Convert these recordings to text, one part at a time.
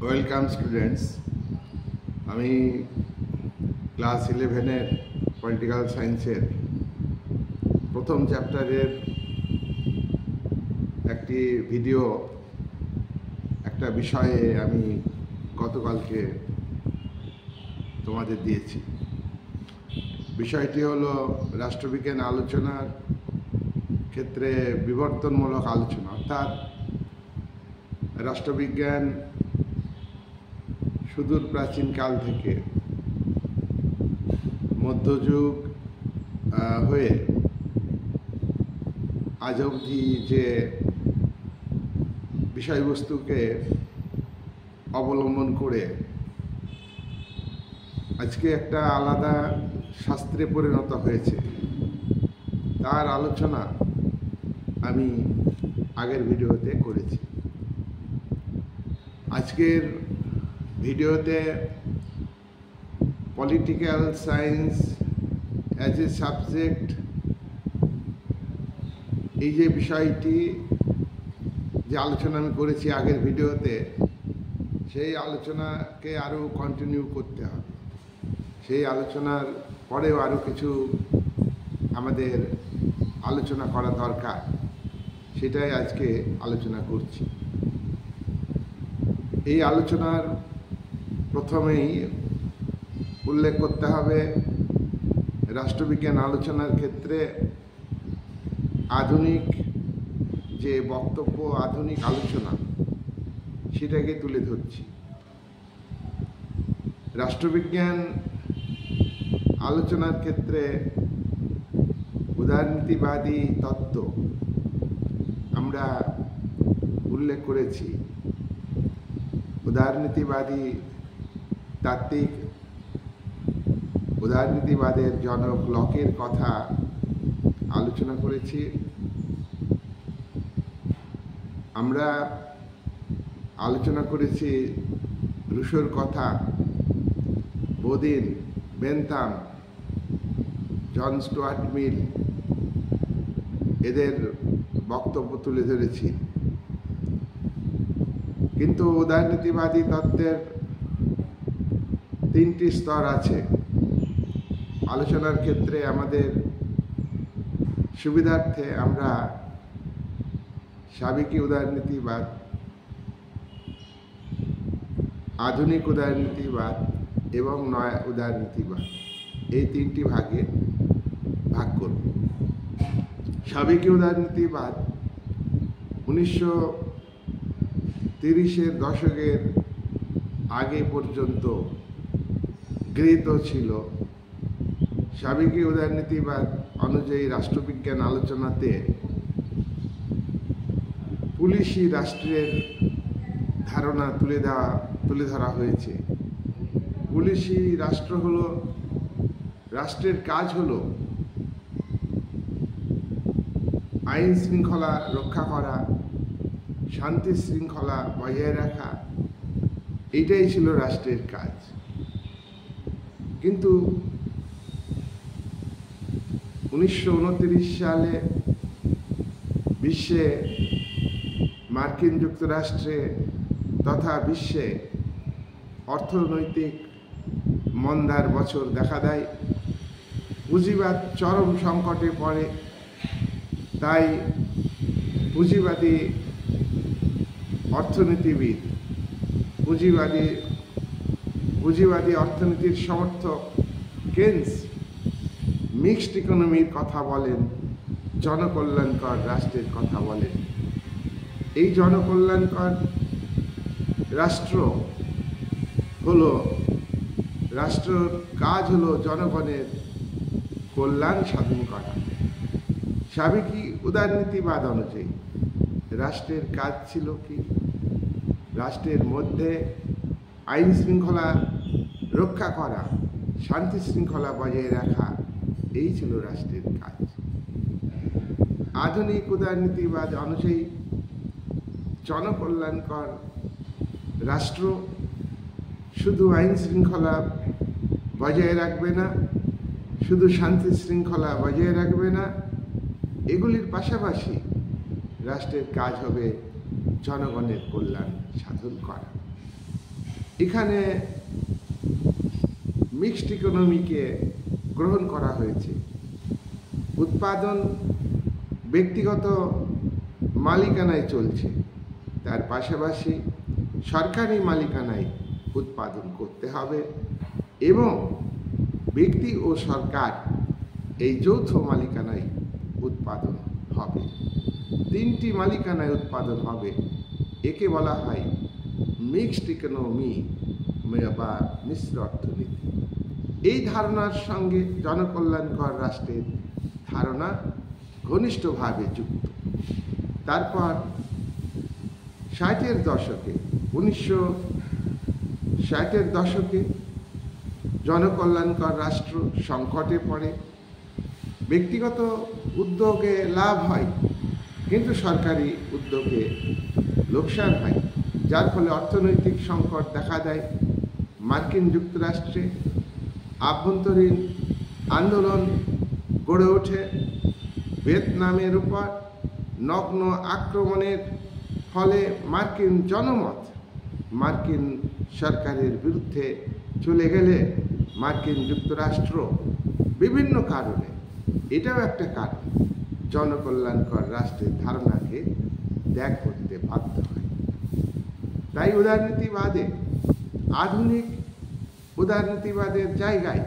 Welcome students. আমি class 11-এর political সায়েন্সের প্রথম চ্যাপ্টারের একটি ভিডিও একটা বিষয়ে আমি গতকালকে তোমাদের দিয়েছি। বিষয়টি হলো রাষ্ট্রবিজ্ঞান আলোচনার ক্ষেত্রে বিবর্তনমূলক আলোচনা, অর্থাৎ রাষ্ট্রবিজ্ঞান সুদূর প্রাচীনকাল থেকে মধ্যযুগ হয়ে আজ অবধি যে বিষয়বস্তুকে অবলম্বন করে আজকে একটা আলাদা শাস্ত্রে পরিণত হয়েছে, তার আলোচনা আমি আগের ভিডিওতে করেছি। আজকের ভিডিওতে political science as a subject, এই যে বিষয়টি যে আলোচনা আমি করেছি আগের ভিডিওতে, সেই আলোচনাকে আরও কন্টিনিউ করতে হবে। সেই আলোচনার পরেও আরও কিছু আমাদের আলোচনা করা দরকার, সেটাই আজকে আলোচনা করছি। এই আলোচনার প্রথমেই উল্লেখ করতে হবে রাষ্ট্রবিজ্ঞান আলোচনার ক্ষেত্রে আধুনিক যে বক্তব্য, আধুনিক আলোচনা, সেটাকে তুলে ধরছি। রাষ্ট্রবিজ্ঞান আলোচনার ক্ষেত্রে উদারনীতিবাদী তত্ত্ব আমরা উল্লেখ করেছি। উদারনীতিবাদী তাত্ত্বিক উদারনীতিবাদের জনক লকের কথা আলোচনা করেছি। আমরা আলোচনা করেছি রুশোর কথা, বোদিন, বেন্থাম, জন স্টুয়ার্ট মিল, এদের বক্তব্য তুলে ধরেছি। কিন্তু উদারনীতিবাদী তত্ত্বের তিনটি স্তর আছে। আলোচনার ক্ষেত্রে আমাদের সুবিধার্থে আমরা সাবেকি উদারনীতিবাদ, আধুনিক উদারনীতিবাদ এবং নয়া উদারনীতিবাদ, এই তিনটি ভাগে ভাগ করব। সাবেকি উদারনীতিবাদ 1930-এর দশকের আগে পর্যন্ত গৃহীত ছিল। সাবেকি উদারনীতিবাদ অনুযায়ী রাষ্ট্রবিজ্ঞান আলোচনাতে পুলিশি রাষ্ট্রের ধারণা তুলে ধরা হয়েছে। পুলিশি রাষ্ট্র হলো, রাষ্ট্রের কাজ হলো আইন শৃঙ্খলা রক্ষা করা, শান্তি শৃঙ্খলা বজায় রাখা, এইটাই ছিল রাষ্ট্রের কাজ। কিন্তু 1929 সালে বিশ্বে, মার্কিন যুক্তরাষ্ট্রে তথা বিশ্বে অর্থনৈতিক মন্দার বছর দেখা দেয়। পুঁজিবাদ চরম সংকটে পড়ে। তাই পুঁজিবাদী অর্থনীতিবিদ, পুঁজিবাদী অর্থনীতির সমর্থক কেনস মিক্সড ইকোনমির কথা বলেন, জনকল্যাণকর রাষ্ট্রের কথা বলেন। এই জনকল্যাণকর রাষ্ট্র হলো, রাষ্ট্রের কাজ হলো জনগণের কল্যাণ সাধন করা। সাবেকি উদারনীতিবাদ অনুযায়ী রাষ্ট্রের কাজ ছিল কি? রাষ্ট্রের মধ্যে আইন শৃঙ্খলা রক্ষা করা, শান্তি শৃঙ্খলা বজায় রাখা, এই ছিল রাষ্ট্রের কাজ। আধুনিক উদারনীতিবাদ অনুযায়ী জনকল্যাণকর রাষ্ট্র শুধু আইন শৃঙ্খলা বজায় রাখবে না, শুধু শান্তি শৃঙ্খলা বজায় রাখবে না, এগুলির পাশাপাশি রাষ্ট্রের কাজ হবে জনগণের কল্যাণ সাধন করা। এখানে মিক্সড ইকোনমিকে গ্রহণ করা হয়েছে। উৎপাদন ব্যক্তিগত মালিকানায় চলছে, তার পাশাপাশি সরকারি মালিকানায় উৎপাদন করতে হবে এবং ব্যক্তি ও সরকার এই যৌথ মালিকানায় উৎপাদন হবে। তিনটি মালিকানায় উৎপাদন হবে, একে বলা হয় মিক্সড ইকোনমি বা মিশ্র অর্থনীতি। এই ধারণার সঙ্গে জনকল্যাণকর রাষ্ট্রের ধারণা ঘনিষ্ঠভাবে যুক্ত। তারপর 1960-এর দশকে জনকল্যাণকর রাষ্ট্র সংকটে পড়ে। ব্যক্তিগত উদ্যোগে লাভ হয়, কিন্তু সরকারি উদ্যোগে লোকসান হয়, যার ফলে অর্থনৈতিক সংকট দেখা দেয়। মার্কিন যুক্তরাষ্ট্রে আভ্যন্তরীণ আন্দোলন গড়ে ওঠে। ভিয়েতনামের উপর নগ্ন আক্রমণের ফলে মার্কিন জনমত মার্কিন সরকারের বিরুদ্ধে চলে গেলে মার্কিন যুক্তরাষ্ট্র বিভিন্ন কারণে, এটাও একটা কারণ, জনকল্যাণকর রাষ্ট্রের ধারণাকে ত্যাগ করতে বাধ্য হয়। তাই উদারনীতিবাদে, আধুনিক উদারনীতিবাদের জায়গায়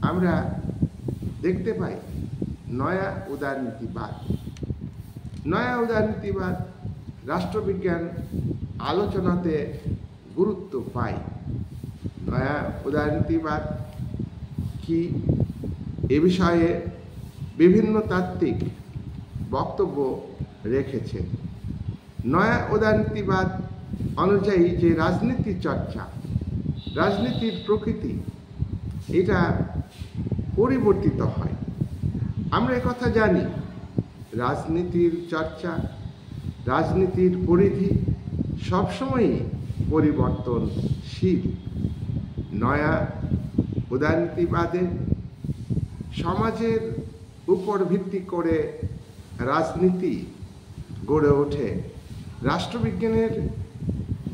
আমরা দেখতে পাই নয়া উদারনীতিবাদ। নয়া উদারনীতিবাদ রাষ্ট্রবিজ্ঞান আলোচনাতে গুরুত্ব পায়। নয়া উদারনীতিবাদ কি, এ বিষয়ে বিভিন্ন তাত্ত্বিক বক্তব্য রেখেছেন। নয়া উদারনীতিবাদ অনুযায়ী যে রাজনীতির চর্চা, রাজনীতির প্রকৃতি, এটা পরিবর্তিত হয়। আমরা একথা জানি, রাজনীতির চর্চা, রাজনীতির পরিধি সবসময়ই পরিবর্তনশীল। নয়া উদারনীতিবাদে সমাজের উপর ভিত্তি করে রাজনীতি গড়ে ওঠে। রাষ্ট্রবিজ্ঞানের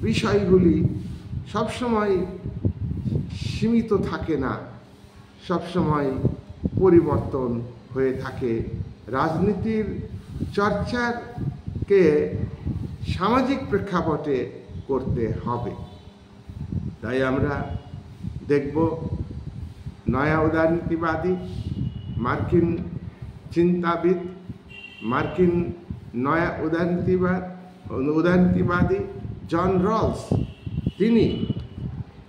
বিষয়গুলি সবসময় সীমিত থাকে না, সবসময় পরিবর্তন হয়ে থাকে। রাজনীতির চর্চাকে সামাজিক প্রেক্ষাপটে করতে হবে। তাই আমরা দেখব নয়া উদারনীতিবাদী মার্কিন চিন্তাবিদ, মার্কিন নয়া উদারনীতিবাদী জন রলস,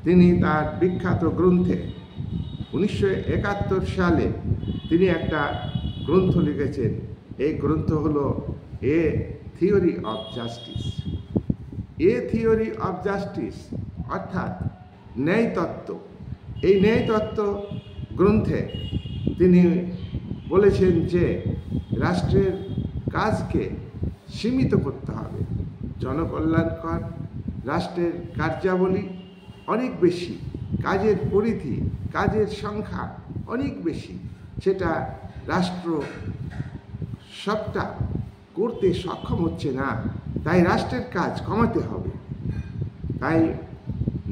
তিনি তার বিখ্যাত গ্রন্থে 1971 সালে তিনি একটা গ্রন্থ লিখেছেন। এই গ্রন্থ হলো a theory of justice. A theory of justice অর্থাৎ ন্যায়তত্ত্ব। এই ন্যায়তত্ত্ব গ্রন্থে তিনি বলেছেন যে রাষ্ট্রের কাজকে সীমিত করতে হবে। জনকল্যাণকর রাষ্ট্রের কার্যাবলী অনেক বেশি, কাজের পরিধি, কাজের সংখ্যা অনেক বেশি, সেটা রাষ্ট্র সবটা করতে সক্ষম হচ্ছে না, তাই রাষ্ট্রের কাজ কমাতে হবে। তাই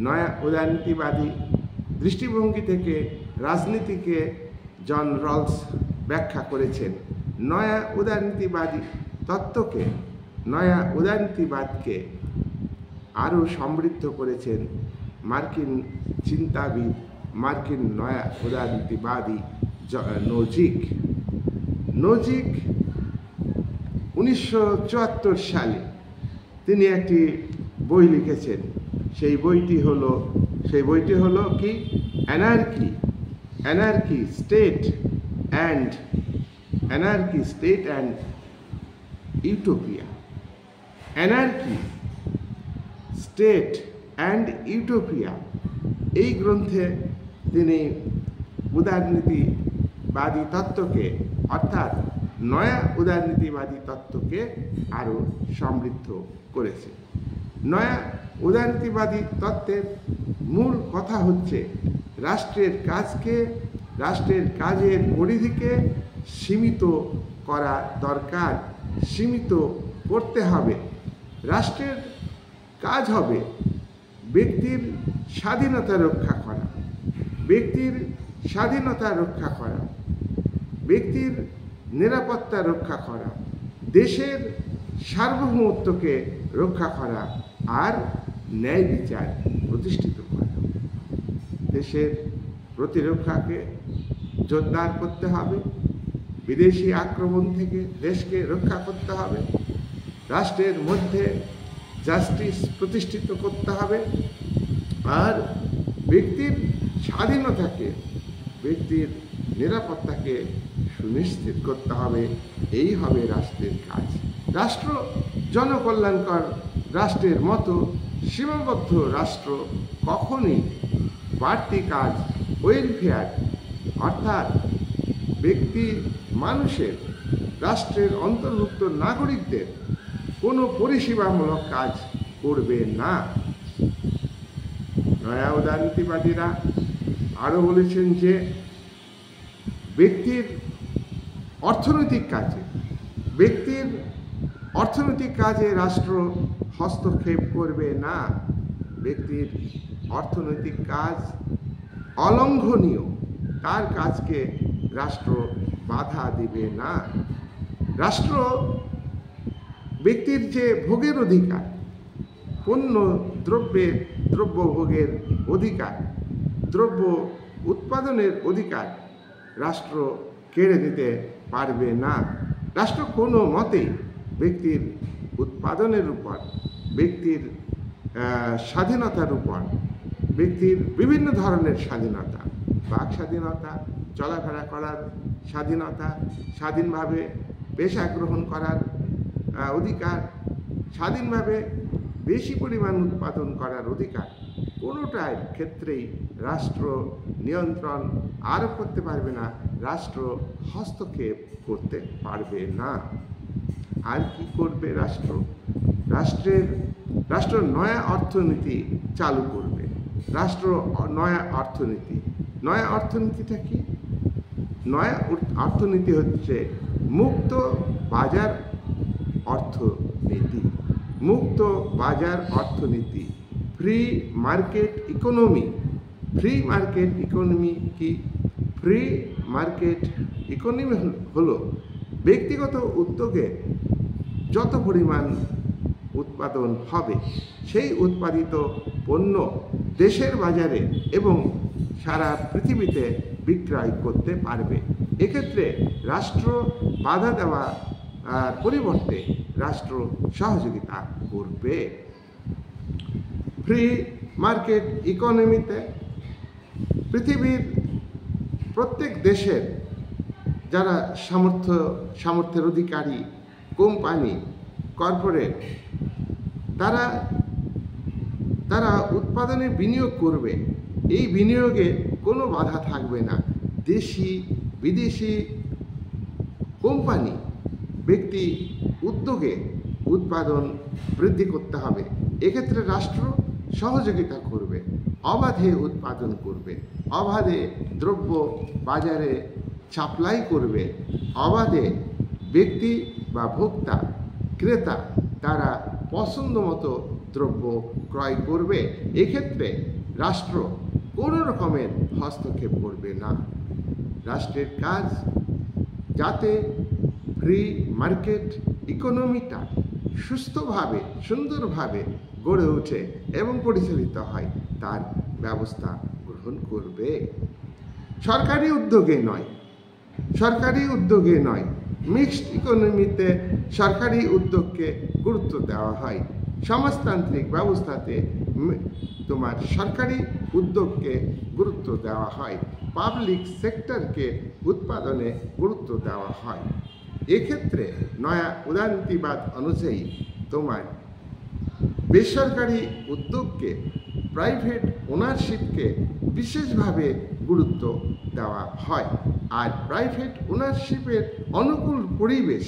নয়া উদারনীতিবাদী দৃষ্টিভঙ্গি থেকে রাজনীতিকে জন রলস ব্যাখ্যা করেছেন। নয়া উদারনীতিবাদী তত্ত্বকে, নয়া উদারনীতিবাদকে আরও সমৃদ্ধ করেছেন মার্কিন চিন্তাবিদ, মার্কিন নয়া উদারনীতিবাদী নোজিক। 1974 সালে তিনি একটি বই লিখেছেন। সেই বইটি হলো কি, anarchy state and utopia. Anarchy state and utopia, এই গ্রন্থে তিনি উদারনীতিবাদী তত্ত্বকে অর্থাৎ নয়া উদারনীতিবাদী তত্ত্বকে আরও সমৃদ্ধ করেছে। নয়া উদারনীতিবাদী তত্ত্বের মূল কথা হচ্ছে রাষ্ট্রের কাজকে, রাষ্ট্রের কাজের পরিধিকে সীমিত করা দরকার, সীমিত করতে হবে। রাষ্ট্রের কাজ হবে ব্যক্তির স্বাধীনতা রক্ষা করা, ব্যক্তির স্বাধীনতা রক্ষা করা, ব্যক্তির নিরাপত্তা রক্ষা করা, দেশের সার্বভৌমত্বকে রক্ষা করা আর ন্যায় বিচার প্রতিষ্ঠিত করা। দেশের প্রতিরক্ষাকে জোরদার করতে হবে, বিদেশি আক্রমণ থেকে দেশকে রক্ষা করতে হবে, রাষ্ট্রের মধ্যে জাস্টিস প্রতিষ্ঠিত করতে হবে, আর ব্যক্তির স্বাধীনতাকে, ব্যক্তির নিরাপত্তাকে সুনিশ্চিত করতে হবে। এই হবে রাষ্ট্রের কাজ। রাষ্ট্র জনকল্যাণকর রাষ্ট্রের মতো সীমাবদ্ধ রাষ্ট্র কখনই বাড়তি কাজ, ওয়েলফেয়ার অর্থাৎ ব্যক্তি মানুষের, রাষ্ট্রের অন্তর্ভুক্ত নাগরিকদের কোনো পরিষেবামূলক কাজ করবে না। নয়া উদারনীতিবাদীরা আরও বলেছেন যে ব্যক্তির অর্থনৈতিক কাজে রাষ্ট্র হস্তক্ষেপ করবে না। ব্যক্তির অর্থনৈতিক কাজ অলঙ্ঘনীয়, তার কাজকে রাষ্ট্র বাধা দিবে না। রাষ্ট্র ব্যক্তির যে ভোগের অধিকার, পণ্য দ্রব্য ভোগের অধিকার, দ্রব্য উৎপাদনের অধিকার রাষ্ট্র কেড়ে নিতে পারবে না। রাষ্ট্র কোনো মতেই ব্যক্তির উৎপাদনের উপর, ব্যক্তির স্বাধীনতার উপর, ব্যক্তির বিভিন্ন ধরনের স্বাধীনতা, বাক স্বাধীনতা, চলাফেরা করার স্বাধীনতা, স্বাধীনভাবে পেশা গ্রহণ করার অধিকার, স্বাধীনভাবে বেশি পরিমাণ উৎপাদন করার অধিকার, কোনোটার ক্ষেত্রেই রাষ্ট্র নিয়ন্ত্রণ আরোপ করতে পারবে না, রাষ্ট্র হস্তক্ষেপ করতে পারবে না। আর কি করবে রাষ্ট্র? রাষ্ট্র নয়া অর্থনীতি চালু করবে। রাষ্ট্র নয়া অর্থনীতিটা কি? নয়া অর্থনীতি হচ্ছে মুক্ত বাজার অর্থনীতি। মুক্ত বাজার অর্থনীতি, free market economy. Free market economy কি? ফ্রি মার্কেট ইকোনমি হলো ব্যক্তিগত উদ্যোগে যত পরিমাণ উৎপাদন হবে সেই উৎপাদিত পণ্য দেশের বাজারে এবং সারা পৃথিবীতে বিক্রয় করতে পারবে। এক্ষেত্রে রাষ্ট্র বাধা দেওয়া পরিবর্তে রাষ্ট্র সহযোগিতা করবে। ফ্রি মার্কেট ইকোনমিতে পৃথিবীর প্রত্যেক দেশের যারা সামর্থ্যের অধিকারী, কোম্পানি, কর্পোরেট, তারা উৎপাদনে বিনিয়োগ করবে। এই বিনিয়োগে কোনো বাধা থাকবে না। দেশি বিদেশি কোম্পানি, ব্যক্তি উদ্যোগে উৎপাদন বৃদ্ধি করতে হবে। এক্ষেত্রে রাষ্ট্র সহযোগিতা করবে, অবাধে উৎপাদন করবে, অবাধে দ্রব্য বাজারে সাপ্লাই করবে, অবাধে ব্যক্তি বা ভোক্তা, ক্রেতা তারা পছন্দ মতো দ্রব্য ক্রয় করবে। এক্ষেত্রে রাষ্ট্র কোনো রকমের হস্তক্ষেপ করবে না। রাষ্ট্রের কাজ যাতে ফ্রি মার্কেট ইকোনমিটা সুস্থভাবে, সুন্দরভাবে গড়ে ওঠে এবং পরিচালিত হয় তার ব্যবস্থা গ্রহণ করবে। সরকারি উদ্যোগে নয়, মিক্সড ইকোনমিতে সরকারি উদ্যোগকে গুরুত্ব দেওয়া হয়। সমাজতান্ত্রিক ব্যবস্থাতে সরকারি উদ্যোগকে গুরুত্ব দেওয়া হয়, পাবলিক সেক্টরকে উৎপাদনে গুরুত্ব দেওয়া হয়। এক্ষেত্রে নয়া উদারনীতিবাদ অনুযায়ী বেসরকারি উদ্যোগকে, প্রাইভেট ওনারশিপকে বিশেষভাবে গুরুত্ব দেওয়া হয়। আর প্রাইভেট ওনারশিপের অনুকূল পরিবেশ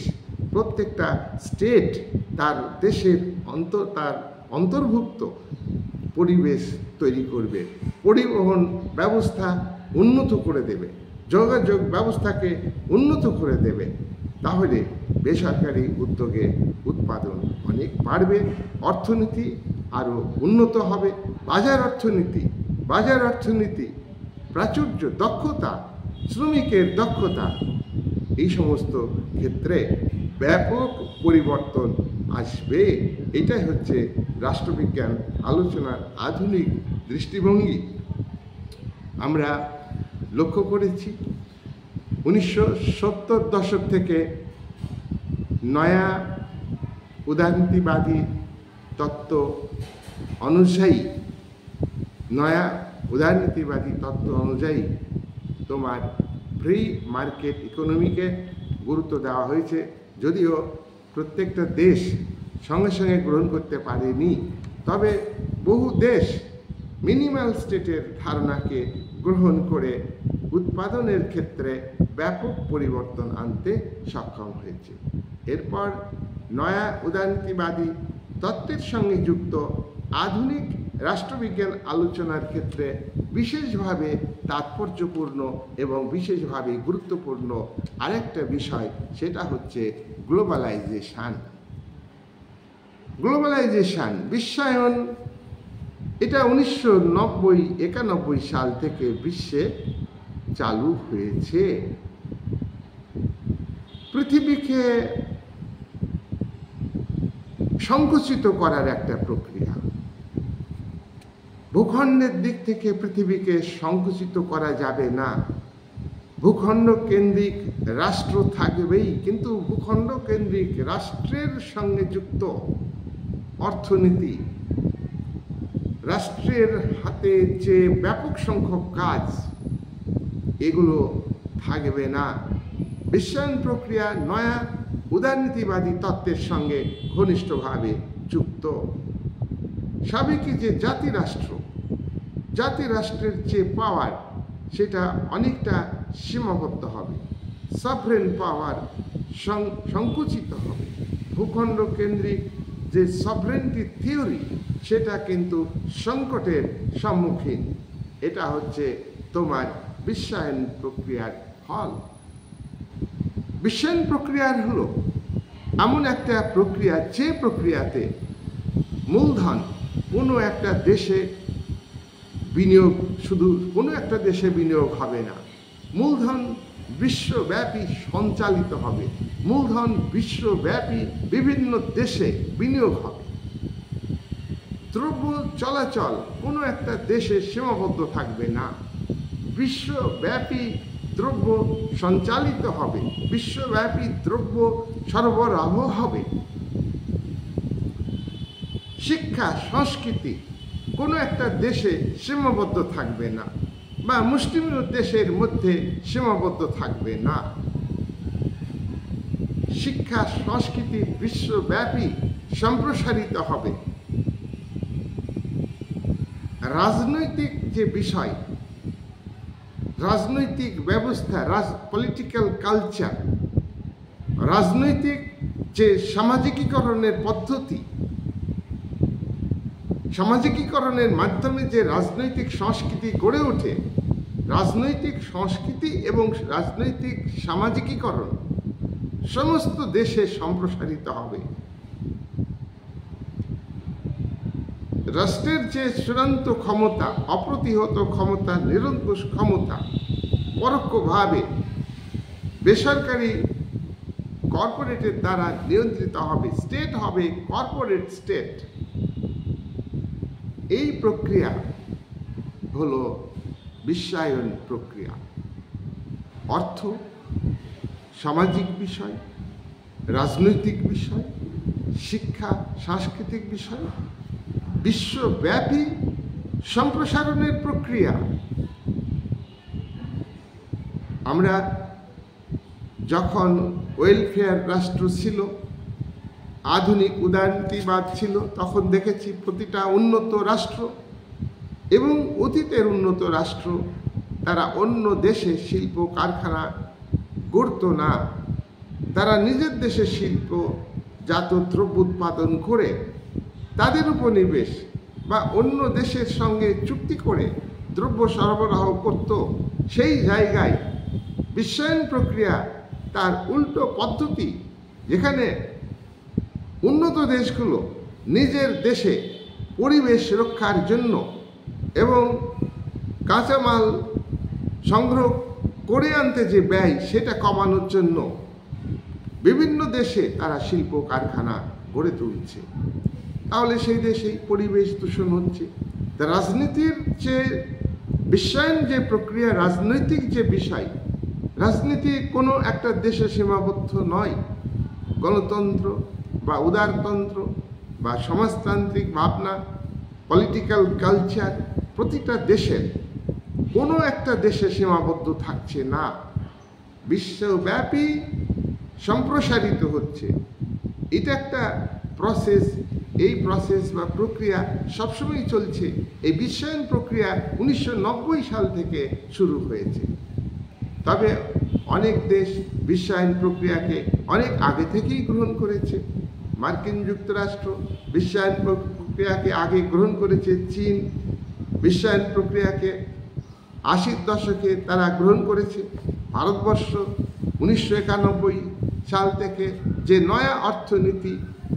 প্রত্যেকটা স্টেট তার দেশের অন্তর্ভুক্ত পরিবেশ তৈরি করবে, পরিবহন ব্যবস্থা উন্নত করে দেবে, যোগাযোগ ব্যবস্থাকে উন্নত করে দেবে। তাহলে বেসরকারি উদ্যোগে উৎপাদন অনেক বাড়বে, অর্থনীতি আরও উন্নত হবে, বাজার অর্থনীতি, প্রাচুর্য, দক্ষতা, শ্রমিকের দক্ষতা, এই সমস্ত ক্ষেত্রে ব্যাপক পরিবর্তন আসবে। এটাই হচ্ছে রাষ্ট্রবিজ্ঞান আলোচনার আধুনিক দৃষ্টিভঙ্গি। আমরা লক্ষ্য করেছি 1970 দশক থেকে নয়া উদারনীতিবাদী তত্ত্ব অনুযায়ী তোমার ফ্রি মার্কেট ইকোনমিকে গুরুত্ব দেওয়া হয়েছে, যদিও প্রত্যেকটা দেশ সঙ্গে সঙ্গে গ্রহণ করতে পারেনি। তবে বহু দেশ মিনিমাল স্টেটের ধারণাকে গ্রহণ করে উৎপাদনের ক্ষেত্রে ব্যাপক পরিবর্তন আনতে সক্ষম হয়েছে। এরপর নয়া উদারনীতিবাদী তত্ত্বের সঙ্গে যুক্ত আধুনিক রাষ্ট্রবিজ্ঞান আলোচনার ক্ষেত্রে বিশেষভাবে তাৎপর্যপূর্ণ এবং বিশেষভাবে গুরুত্বপূর্ণ আরেকটা বিষয়, সেটা হচ্ছে গ্লোবালাইজেশন, বিশ্বায়ন। এটা 1990-91 সাল থেকে বিশ্বে চালু হয়েছে। পৃথিবীকে সংকুচিত করার একটা প্রক্রিয়া। ভূখণ্ডের দিক থেকে পৃথিবীকে সংকুচিত করা যাবে না। ভূখণ্ড কেন্দ্রিক রাষ্ট্র থাকবেই, কিন্তু ভূখণ্ড কেন্দ্রিক রাষ্ট্রের সঙ্গে যুক্ত অর্থনীতি, রাষ্ট্রের হাতে যে ব্যাপক সংখ্যক কাজ, এগুলো থাকবে না। বিশ্বায়ন প্রক্রিয়া নয়া উদারনীতিবাদী তত্ত্বের সঙ্গে ঘনিষ্ঠভাবে যুক্ত। সাবেকি যে জাতিরাষ্ট্রের যে পাওয়ার, সেটা অনেকটা সীমাবদ্ধ হবে। সভরেন পাওয়ার সংকুচিত হবে। ভূখণ্ড কেন্দ্রিক যে সভরেন্টি থিওরি, সেটা কিন্তু সংকটের সম্মুখীন। এটা হচ্ছে তোমার বিশ্বায়ন প্রক্রিয়ার ফল। বিশ্বায়ন প্রক্রিয়ার হলো এমন একটা প্রক্রিয়া, যে প্রক্রিয়াতে মূলধন কোনো একটা দেশে বিনিয়োগ, শুধু কোনো একটা দেশে বিনিয়োগ হবে না, মূলধন বিশ্বব্যাপী সঞ্চালিত হবে। মূলধন বিশ্বব্যাপী বিভিন্ন দেশে বিনিয়োগ হবে। দ্রব্য চলাচল কোনো একটা দেশে সীমাবদ্ধ থাকবে না, বিশ্বব্যাপী দ্রব্য সঞ্চালিত হবে, বিশ্বব্যাপী দ্রব্য সরবরাহ হবে। শিক্ষা সংস্কৃতি কোনো একটা দেশে সীমাবদ্ধ থাকবে না, বা মুসলিম দেশের মধ্যে সীমাবদ্ধ থাকবে না। শিক্ষা সংস্কৃতি বিশ্বব্যাপী সম্প্রসারিত হবে। রাজনৈতিক যে বিষয়, রাজনৈতিক ব্যবস্থা, পলিটিক্যাল কালচার, রাজনৈতিক যে সামাজিকীকরণের পদ্ধতি, সামাজিকীকরণের মাধ্যমে যে রাজনৈতিক সংস্কৃতি গড়ে ওঠে, রাজনৈতিক সংস্কৃতি এবং রাজনৈতিক সামাজিকীকরণ সমস্ত দেশে সম্প্রসারিত হবে। রাষ্ট্রের যে চূড়ান্ত ক্ষমতা, অপ্রতিহত ক্ষমতা, নিরঙ্কুশ ক্ষমতা পরোক্ষভাবে বেসরকারি কর্পোরেটের দ্বারা নিয়ন্ত্রিত হবে। স্টেট হবে কর্পোরেট স্টেট। এই প্রক্রিয়া হলো বিশ্বায়ন প্রক্রিয়া। অর্থ, সামাজিক বিষয়, রাজনৈতিক বিষয়, শিক্ষা, সাংস্কৃতিক বিষয় বিশ্বব্যাপী সম্প্রসারণের প্রক্রিয়া। আমরা যখন ওয়েলফেয়ার রাষ্ট্র ছিল, আধুনিক উদারনীতিবাদ ছিল, তখন দেখেছি প্রতিটা উন্নত রাষ্ট্র এবং অতীতের উন্নত রাষ্ট্র, তারা অন্য দেশে শিল্প কারখানা গড়ত না। তারা নিজের দেশে শিল্পজাত দ্রব্য উৎপাদন করে তাদের উপনিবেশ বা অন্য দেশের সঙ্গে চুক্তি করে দ্রব্য সরবরাহ করত। সেই জায়গায় বিশ্বায়ন প্রক্রিয়া তার উল্টো পদ্ধতি, যেখানে উন্নত দেশগুলো নিজের দেশে পরিবেশ রক্ষার জন্য এবং কাঁচামাল সংগ্রহ করে আনতে যে ব্যয় সেটা কমানোর জন্য বিভিন্ন দেশে তারা শিল্প কারখানা গড়ে তুলছে। তাহলে সেই দেশেই পরিবেশ দূষণ হচ্ছে। রাজনীতির যে বিশ্বায়ন যে প্রক্রিয়া, রাজনৈতিক যে বিষয়, রাজনীতি কোনো একটা দেশে সীমাবদ্ধ নয়। গণতন্ত্র বা উদারতন্ত্র বা সমাজতান্ত্রিক ভাবনা, পলিটিক্যাল কালচার প্রতিটা দেশের কোনো একটা দেশে সীমাবদ্ধ থাকছে না, বিশ্বব্যাপী সম্প্রসারিত হচ্ছে। এটা একটা প্রসেস। এই প্রসেস বা প্রক্রিয়া সবসময় চলছে। এই বিশ্বায়ন প্রক্রিয়া 1990 সাল থেকে শুরু হয়েছে। তবে অনেক দেশ বিশ্বায়ন প্রক্রিয়াকে অনেক আগে থেকেই গ্রহণ করেছে। মার্কিন যুক্তরাষ্ট্র বিশ্বায়ন প্রক্রিয়াকে আগে গ্রহণ করেছে। চীন বিশ্বায়ন প্রক্রিয়াকে 80-র দশকে তারা গ্রহণ করেছে। ভারতবর্ষ 1991 সাল থেকে যে নয়া অর্থনীতি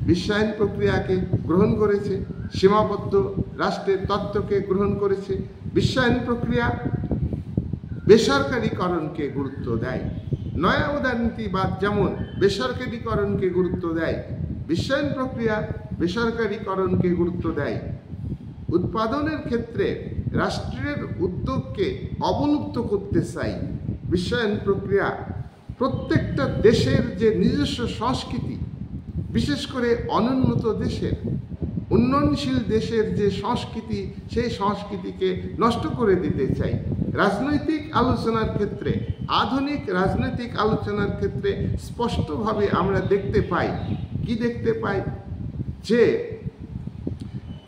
বিশ্বায়ন প্রক্রিয়াকে গ্রহণ করেছে, সীমাবদ্ধ রাষ্ট্রের তত্ত্বকে গ্রহণ করেছে। বিশ্বায়ন প্রক্রিয়া বেসরকারীকরণকে গুরুত্ব দেয়। নয়া উদারনীতিবাদ যেমন বেসরকারীকরণকে গুরুত্ব দেয়, বিশ্বায়ন প্রক্রিয়া বেসরকারীকরণকে গুরুত্ব দেয়। উৎপাদনের ক্ষেত্রে রাষ্ট্রের উদ্যোগকে অবলুপ্ত করতে চাই। বিশ্বায়ন প্রক্রিয়া প্রত্যেকটা দেশের যে নিজস্ব সংস্কৃতি, বিশেষ করে অনুন্নত দেশের, উন্নয়নশীল দেশের যে সংস্কৃতি, সেই সংস্কৃতিকে নষ্ট করে দিতে চাই। রাজনৈতিক আলোচনার ক্ষেত্রে, আধুনিক রাজনৈতিক আলোচনার ক্ষেত্রে স্পষ্টভাবে আমরা দেখতে পাই, কি দেখতে পাই, যে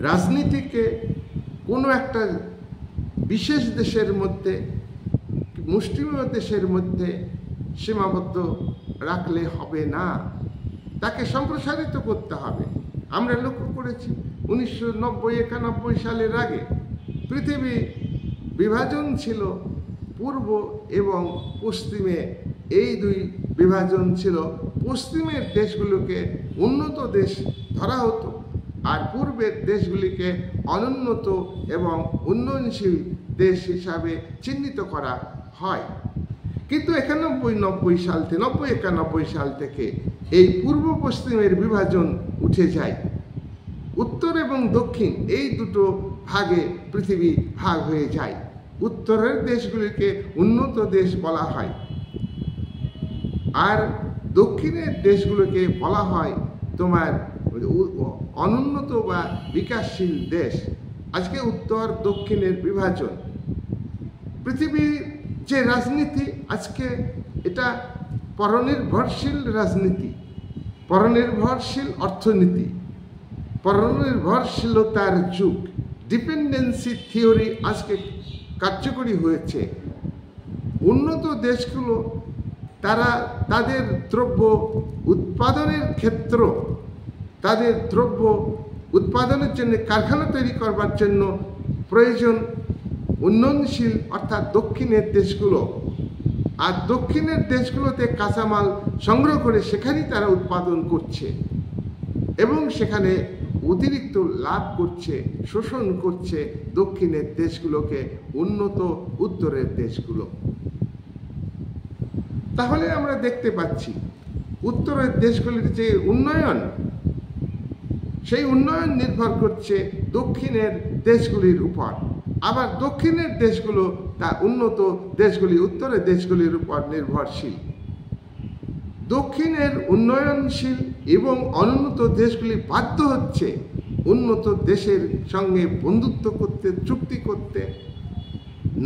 রাজনীতিকে কোনো একটা বিশেষ দেশের মধ্যে, মুষ্টিমেয় দেশের মধ্যে সীমাবদ্ধ রাখলে হবে না, তাকে সম্প্রসারিত করতে হবে। আমরা লক্ষ্য করেছি 1990-91 সালের আগে পৃথিবী বিভাজন ছিল পূর্ব এবং পশ্চিমে। এই দুই বিভাজন ছিল। পশ্চিমের দেশগুলোকে উন্নত দেশ ধরা হতো, আর পূর্বের দেশগুলিকে অনুন্নত এবং উন্নয়নশীল দেশ হিসাবে চিহ্নিত করা হয়। কিন্তু 91 সাল থেকে এই পূর্ব পশ্চিমের বিভাজন উঠে যায়। উত্তর এবং দক্ষিণ এই দুটো ভাগে পৃথিবী ভাগ হয়ে যায়। উত্তরের দেশগুলিকে উন্নত দেশ বলা হয়, আর দক্ষিণের দেশগুলোকে বলা হয় তোমার অনুন্নত বা বিকাশশীল দেশ। আজকে উত্তর দক্ষিণের বিভাজন। পৃথিবীর যে রাজনীতি আজকে, এটা পরনির্ভরশীল রাজনীতি, পরনির্ভরশীল অর্থনীতি, পরনির্ভরশীলতার যুগ। ডিপেন্ডেন্সি থিওরি আজকে কার্যকরী হয়েছে। উন্নত দেশগুলো তারা তাদের দ্রব্য উৎপাদনের ক্ষেত্র, তাদের দ্রব্য উৎপাদনের জন্য কারখানা তৈরি করবার জন্য প্রয়োজন উন্নয়নশীল অর্থাৎ দক্ষিণের দেশগুলো। আর দক্ষিণের দেশগুলোতে কাঁচামাল সংগ্রহ করে সেখানেই তারা উৎপাদন করছে এবং সেখানে অতিরিক্ত লাভ করছে, শোষণ করছে দক্ষিণের দেশগুলোকে উন্নত উত্তরের দেশগুলো। তাহলে আমরা দেখতে পাচ্ছি উত্তরের দেশগুলির যে উন্নয়ন, সেই উন্নয়ন নির্ভর করছে দক্ষিণের দেশগুলির উপর। আবার দক্ষিণের দেশগুলো তা উন্নত দেশগুলি, উত্তরের দেশগুলির উপর নির্ভরশীল। দক্ষিণের উন্নয়নশীল এবং অনুন্নত দেশগুলি বাধ্য হচ্ছে উন্নত দেশের সঙ্গে বন্ধুত্ব করতে, চুক্তি করতে,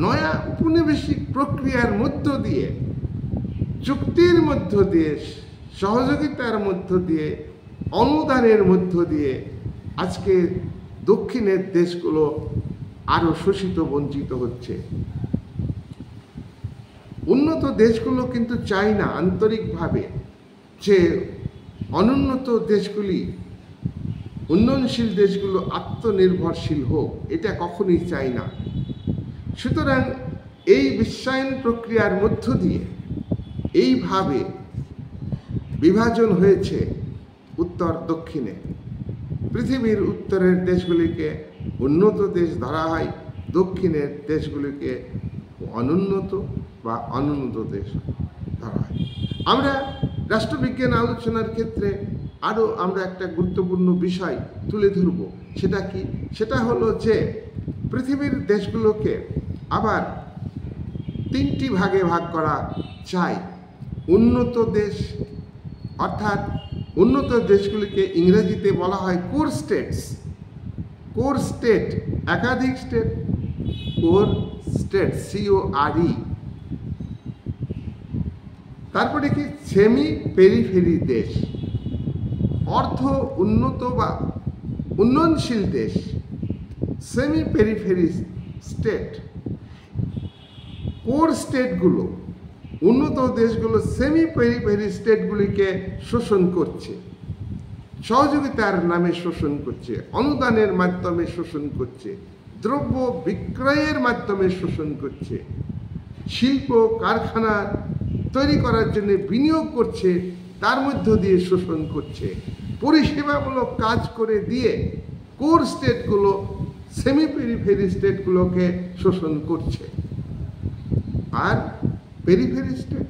নয়া উপনিবেশিক প্রক্রিয়ার মধ্য দিয়ে, চুক্তির মধ্য দিয়ে, সহযোগিতার মধ্য দিয়ে, অনুদানের মধ্য দিয়ে আজকে দক্ষিণের দেশগুলো আরো শোষিত, বঞ্চিত হচ্ছে। উন্নত দেশগুলো কিন্তু চায় না আন্তরিকভাবে যে অনুন্নত দেশগুলি, উন্নয়নশীল দেশগুলো আত্মনির্ভরশীল হোক, এটা কখনোই চায় না। সুতরাং এই বিশ্বায়ন প্রক্রিয়ার মধ্য দিয়ে এইভাবে বিভাজন হয়েছে উত্তর দক্ষিণে। পৃথিবীর উত্তরের দেশগুলিকে উন্নত দেশ ধরা হয়, দক্ষিণের দেশগুলিকে অনুন্নত বা অনুন্নত দেশ ধরা হয়। আমরা রাষ্ট্রবিজ্ঞান আলোচনার ক্ষেত্রে আরও আমরা একটা গুরুত্বপূর্ণ বিষয় তুলে ধরব। সেটা কি? সেটা হলো যে পৃথিবীর দেশগুলোকে আবার তিনটি ভাগে ভাগ করা যায়। উন্নত দেশ, অর্থাৎ উন্নত দেশগুলিকে ইংরেজিতে বলা হয় কোর স্টেটস। কোর স্টেট, একাধিক স্টেট, কোর স্টেট, CORE। তারপরে কি? সেমি পেরিফেরি দেশ, অর্ধ উন্নত বা উন্নয়নশীল দেশ, সেমি পেরিফেরি স্টেট। কোর স্টেটগুলো, উন্নত দেশগুলো সেমি পেরিফেরি স্টেটগুলিকে শোষণ করছে, সহযোগিতার নামে শোষণ করছে, অনুদানের মাধ্যমে শোষণ করছে, দ্রব্য বিক্রয়ের মাধ্যমে শোষণ করছে, শিল্প কারখানা তৈরি করার জন্য বিনিয়োগ করছে, তার মধ্য দিয়ে শোষণ করছে, পরিষেবামূলক কাজ করে দিয়ে কোর স্টেটগুলো সেমি পেরিফেরি স্টেটগুলোকে শোষণ করছে। আর পেরিফেরি স্টেট,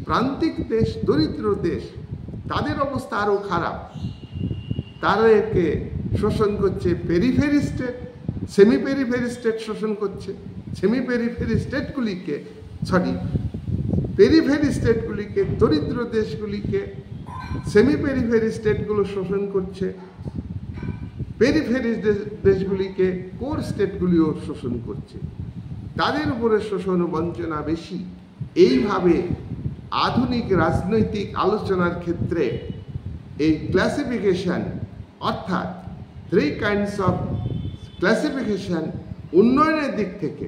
প্রান্তিক দেশ, দরিদ্র দেশ, তাদের অবস্থা আরও খারাপ। তাদেরকে শোষণ করছে periphery state, semi periphery state শোষণ করছে, সেমি পেরিফেরি স্টেটগুলিকে পেরিফেরি স্টেটগুলিকে, দরিদ্র দেশগুলিকে সেমি পেরিফেরি স্টেটগুলো শোষণ করছে, পেরিফেরি দেশগুলিকে কোর স্টেটগুলিও শোষণ করছে। তাদের উপরে শোষণ ও বঞ্চনা বেশি। এইভাবে আধুনিক রাজনৈতিক আলোচনার ক্ষেত্রে এই ক্লাসিফিকেশন, অর্থাৎ 3 kinds of ক্লাসিফিকেশন, উন্নয়নের দিক থেকে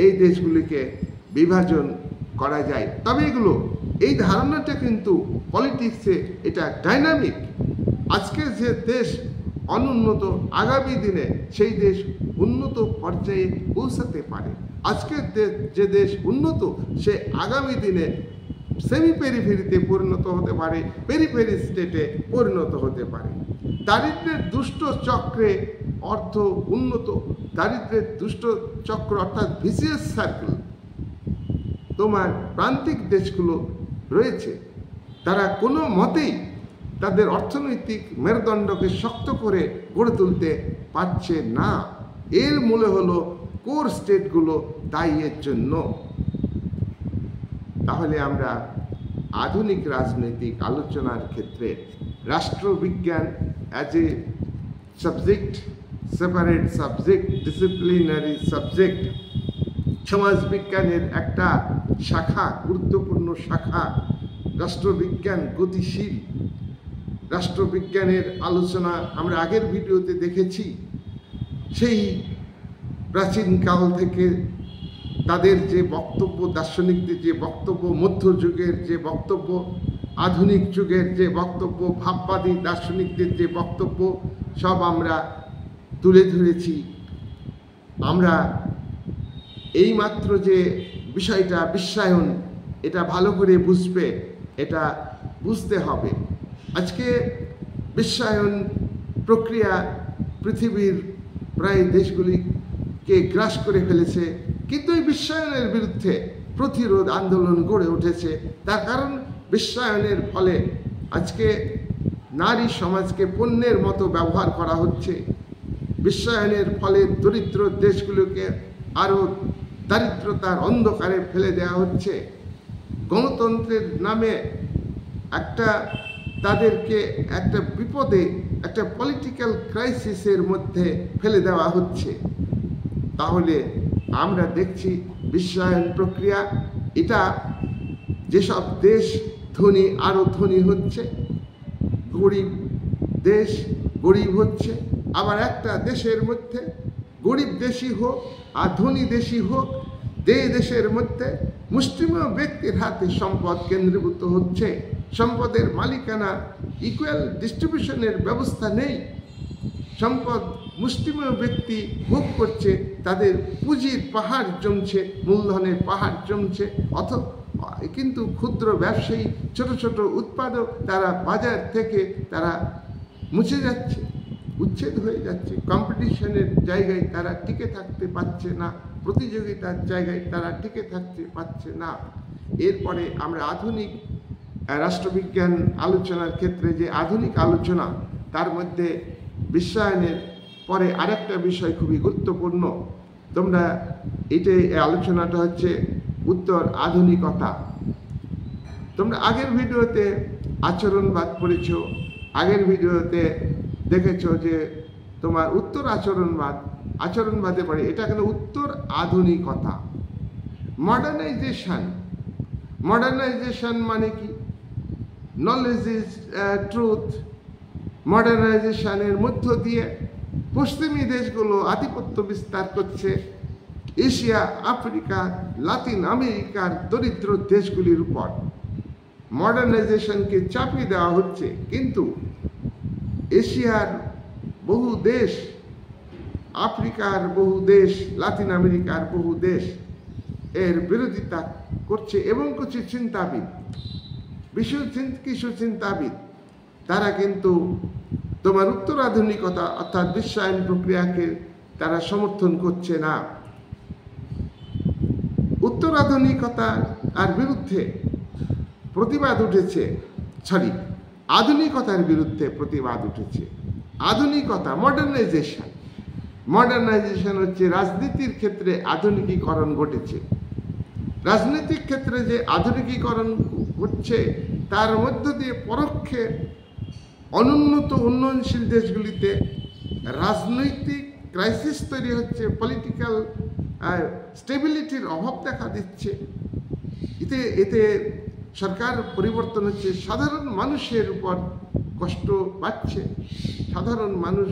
এই দেশগুলিকে বিভাজন করা যায়। তবে এই ধারণাটা কিন্তু পলিটিক্সে এটা ডাইনামিক। আজকে যে দেশ অনুন্নত, আগামী দিনে সেই দেশ উন্নত পর্যায়ে পৌঁছাতে পারে। আজকের যে দেশ উন্নত, সে আগামী দিনে সেমি পেরিফেরিতে পরিণত হতে পারে, পেরিফেরি স্টেটে পরিণত হতে পারে। দারিদ্র্যের দুষ্ট চক্রে অর্থ উন্নত, দারিদ্র্যের দুষ্ট চক্র অর্থাৎ ভিসিয়াস সার্কেল তোমার প্রান্তিক দেশগুলো রয়েছে, তারা কোনো মতেই তাদের অর্থনৈতিক মেরুদণ্ডকে শক্ত করে গড়ে তুলতে পারছে না। এর মূলে হলো কোর স্টেটগুলো দায়ী এর জন্য। তাহলে আমরা আধুনিক রাজনৈতিক আলোচনার ক্ষেত্রে রাষ্ট্রবিজ্ঞান as a subject, separate subject, disciplinary subject, সমাজবিজ্ঞানের একটা শাখা, গুরুত্বপূর্ণ শাখা। রাষ্ট্রবিজ্ঞান গতিশীল। রাষ্ট্রবিজ্ঞানের আলোচনা আমরা আগের ভিডিওতে দেখেছি। সেই প্রাচীনকাল থেকে তাদের যে বক্তব্য, দার্শনিকদের যে বক্তব্য, মধ্যযুগের যে বক্তব্য, আধুনিক যুগের যে বক্তব্য, ভাববাদী দার্শনিকদের যে বক্তব্য, সব আমরা তুলে ধরেছি। আমরা এইমাত্র যে বিষয়টা বিশ্বায়ন, এটা ভালো করে বুঝবে, এটা বুঝতে হবে। আজকে বিশ্বায়ন প্রক্রিয়া পৃথিবীর প্রায় দেশগুলিকে গ্রাস করে ফেলেছে, কিন্তু এই বিশ্বায়নের বিরুদ্ধে প্রতিরোধ আন্দোলন গড়ে উঠেছে। তার কারণ বিশ্বায়নের ফলে আজকে নারী সমাজকে পণ্যের মতো ব্যবহার করা হচ্ছে। বিশ্বায়নের ফলে দরিদ্র দেশগুলোকে আরও দারিদ্রতার অন্ধকারে ফেলে দেওয়া হচ্ছে। গণতন্ত্রের নামে তাদেরকে একটা বিপদে, একটা পলিটিক্যাল ক্রাইসিসের মধ্যে ফেলে দেওয়া হচ্ছে। তাহলে আমরা দেখছি বিশ্বায়ন প্রক্রিয়া, এটা যেসব দেশ ধনী আরও ধনী হচ্ছে, গরিব দেশ গরিব হচ্ছে। আবার একটা দেশের মধ্যে গরিব দেশই হোক আর ধনী দেশই হোক, দেশের মধ্যে মুষ্টিমেয় ব্যক্তির হাতে সম্পদ কেন্দ্রীভূত হচ্ছে। সম্পদের মালিকানা ইকুয়াল ডিস্ট্রিবিউশনের ব্যবস্থা নেই। সম্পদ মুষ্টিমেয় ব্যক্তি ভোগ করছে, তাদের পুঁজির পাহাড় জমছে, মূলধনের পাহাড় জমছে। কিন্তু ক্ষুদ্র ব্যবসায়ী, ছোট ছোট উৎপাদক, তারা বাজার থেকে তারা মুছে যাচ্ছে। উচ্ছেদ হয়ে যাচ্ছে, কম্পিটিশনের জায়গায় তারা টিকে থাকতে পারছে না, প্রতিযোগিতার জায়গায় তারা টিকে থাকতে পারছে না। এরপরে আমরা আধুনিক রাষ্ট্রবিজ্ঞান আলোচনার ক্ষেত্রে যে আধুনিক আলোচনা, তার মধ্যে বিশ্বায়নের পরে আরেকটা বিষয় খুবই গুরুত্বপূর্ণ। তোমরা এই আলোচনাটা হচ্ছে উত্তর আধুনিকতা। তোমরা আগের ভিডিওতে আচরণবাদ পড়েছ, আগের ভিডিওতে দেখেছো যে তোমার উত্তর আচরণবাদে পড়ে, এটা কিন্তু উত্তর আধুনিকতা। মডার্নাইজেশন মানে কি? Knowledge is truth. মডার্নাইজেশনের মধ্য দিয়ে পশ্চিমী দেশগুলো আধিপত্য বিস্তার করছে এশিয়া, আফ্রিকা, লাতিন আমেরিকার দরিদ্র দেশগুলির উপর। মডার্নাইজেশনকে চাপিয়ে দেওয়া হচ্ছে, কিন্তু এশিয়ার বহু দেশ, আফ্রিকার বহু দেশ, লাতিন আমেরিকার বহু দেশ এর বিরোধিতা করছে। এবং কিছু চিন্তাবিদ তারা কিন্তু তোমার উত্তর আধুনিকতা অর্থাৎ বিশ্বায়ন প্রক্রিয়াকে তারা সমর্থন করছে না। উত্তর আধুনিকতা আর বিরুদ্ধে প্রতিবাদ উঠেছে, আধুনিকতার বিরুদ্ধে প্রতিবাদ উঠেছে। আধুনিকতা, মডার্নাইজেশন হচ্ছে রাজনীতির ক্ষেত্রে আধুনিকীকরণ ঘটেছে। রাজনৈতিক ক্ষেত্রে যে আধুনিকীকরণ ঘটছে, তার মধ্য দিয়ে পরোক্ষে অনুন্নত উন্নয়নশীল দেশগুলিতে রাজনৈতিক ক্রাইসিস তৈরি হচ্ছে, পলিটিক্যাল স্টেবিলিটির অভাব দেখা দিচ্ছে। এতে সরকার পরিবর্তন হচ্ছে, সাধারণ মানুষের উপর কষ্ট পাচ্ছে, সাধারণ মানুষ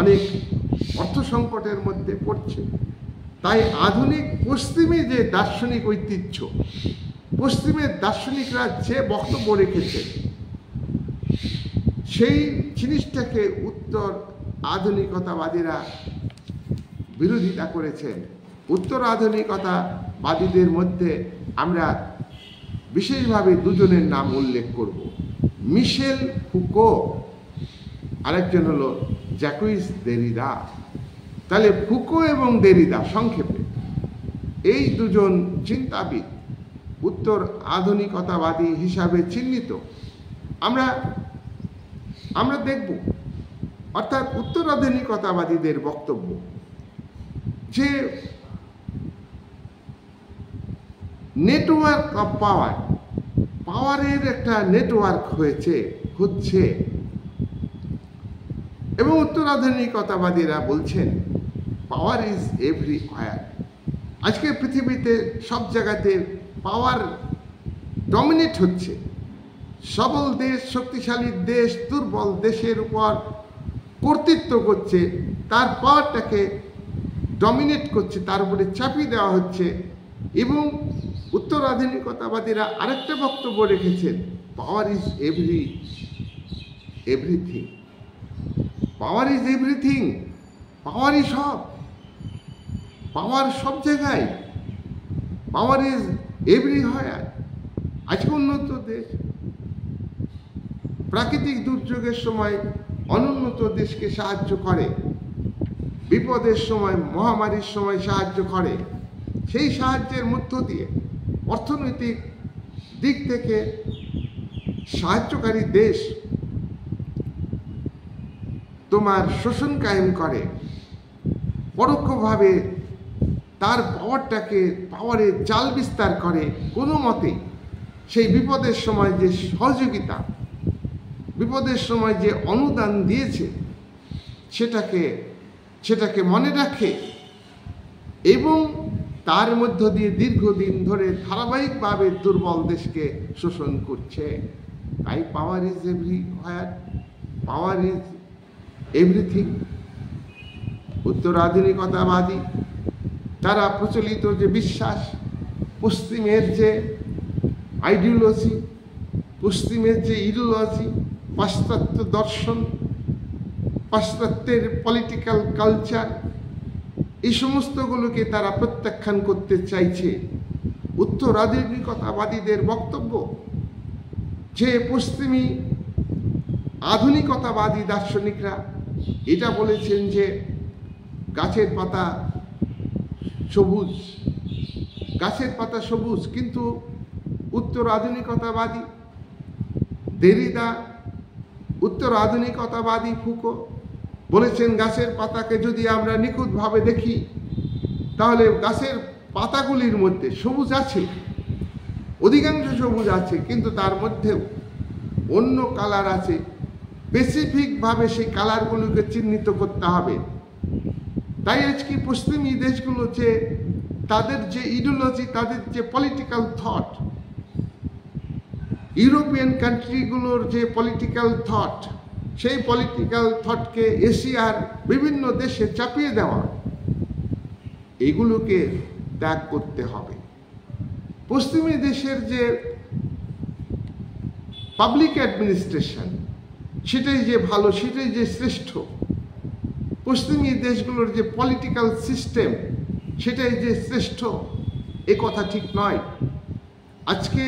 অনেক অর্থ সংকটের মধ্যে পড়ছে। তাই আধুনিক পশ্চিমী যে দার্শনিক ঐতিহ্য, পশ্চিমের দার্শনিকরা যে বক্তব্য রেখেছে, সেই জিনিসটাকে উত্তর আধুনিকতাবাদীরা বিরোধিতা করেছেন। উত্তর আধুনিকতাবাদীদের মধ্যে আমরা বিশেষভাবে দুজনের নাম উল্লেখ করব, মিশেল ফুকো, আরেকজন হলো জ্যাকুইস দেরিদা। তাহলে ফুকো এবং দেরিদা সংক্ষেপে এই দুজন চিন্তাবিদ উত্তর আধুনিকতাবাদী হিসাবে চিহ্নিত। আমরা দেখব, অর্থাৎ উত্তর আধুনিকতাবাদীদের বক্তব্য যে নেটওয়ার্ক অফ পাওয়ারের একটা নেটওয়ার্ক হচ্ছে এবং উত্তর আধুনিকতাবাদীরা বলছেন পাওয়ার ইজ এভরিওয়্যার। আজকে পৃথিবীতে সব জায়গাতে পাওয়ার ডমিনেট হচ্ছে। সবল দেশ, শক্তিশালী দেশ দুর্বল দেশের উপর কর্তৃত্ব করছে, তার পাওয়ারটাকে ডমিনেট করছে, তার উপরে চাপিয়ে দেওয়া হচ্ছে। এবং উত্তর আধুনিকতাবাদীরা আরেকটা বক্তব্য রেখেছেন, পাওয়ার ইজ এভরিথিং। পাওয়ারই সব, পাওয়ার সব জায়গায়, পাওয়ার ইজ এভরিওয়্যার। আজকে উন্নত দেশ প্রাকৃতিক দুর্যোগের সময় অনুন্নত দেশকে সাহায্য করে, বিপদের সময়, মহামারীর সময় সাহায্য করে। সেই সাহায্যের মধ্য দিয়ে অর্থনৈতিক দিক থেকে সাহায্যকারী দেশ তোমার শোষণ কায়েম করে, পরোক্ষভাবে তার পাওয়ারের জাল বিস্তার করে। কোনো মতে সেই বিপদের সময় যে সহযোগিতা, বিপদের সময় যে অনুদান দিয়েছে, সেটাকে মনে রাখে এবং তার মধ্য দিয়ে দীর্ঘদিন ধরে ধারাবাহিকভাবে দুর্বল দেশকে শোষণ করছে। তাই power is everywhere, power is everything. উত্তর আধুনিকতাবাদী তারা প্রচলিত যে বিশ্বাস, পশ্চিমের যে আইডিওলজি, পশ্চিমের যে ইডিওলজি, পাশ্চাত্য দর্শন, পাশ্চাত্যের পলিটিক্যাল কালচার, এই সমস্তগুলোকে তারা প্রত্যাখ্যান করতে চাইছে। উত্তর আধুনিকতাবাদীদের বক্তব্য যে পশ্চিমী আধুনিকতাবাদী দার্শনিকরা এটা বলেছেন যে গাছের পাতা সবুজ, গাছের পাতা সবুজ, কিন্তু উত্তর আধুনিকতাবাদী দেরিদা, উত্তর আধুনিকতাবাদী ফুকো বলেছেন গাছের পাতাকে যদি আমরা নিখুঁতভাবে দেখি তাহলে গাছের পাতাগুলির মধ্যে সবুজ আছে, অধিকাংশ সবুজ আছে, কিন্তু তার মধ্যেও অন্য কালার আছে। স্পেসিফিকভাবে সেই কালারগুলোকে চিহ্নিত করতে হবে। তাই আজকে পশ্চিমী দেশগুলো যে তাদের যে ইডিওলজি, তাদের যে পলিটিক্যাল থট, ইউরোপিয়ান কান্ট্রিগুলোর যে পলিটিক্যাল থট, সেই পলিটিক্যাল থটকে এশিয়ার বিভিন্ন দেশে চাপিয়ে দেওয়া, এগুলোকে ত্যাগ করতে হবে। পশ্চিমী দেশের যে পাবলিক অ্যাডমিনিস্ট্রেশন, সেটাই যে ভালো, সেটাই যে শ্রেষ্ঠ। পশ্চিমী দেশগুলোর যে পলিটিক্যাল সিস্টেম, সেটাই যে শ্রেষ্ঠ, এ কথা ঠিক নয়। আজকে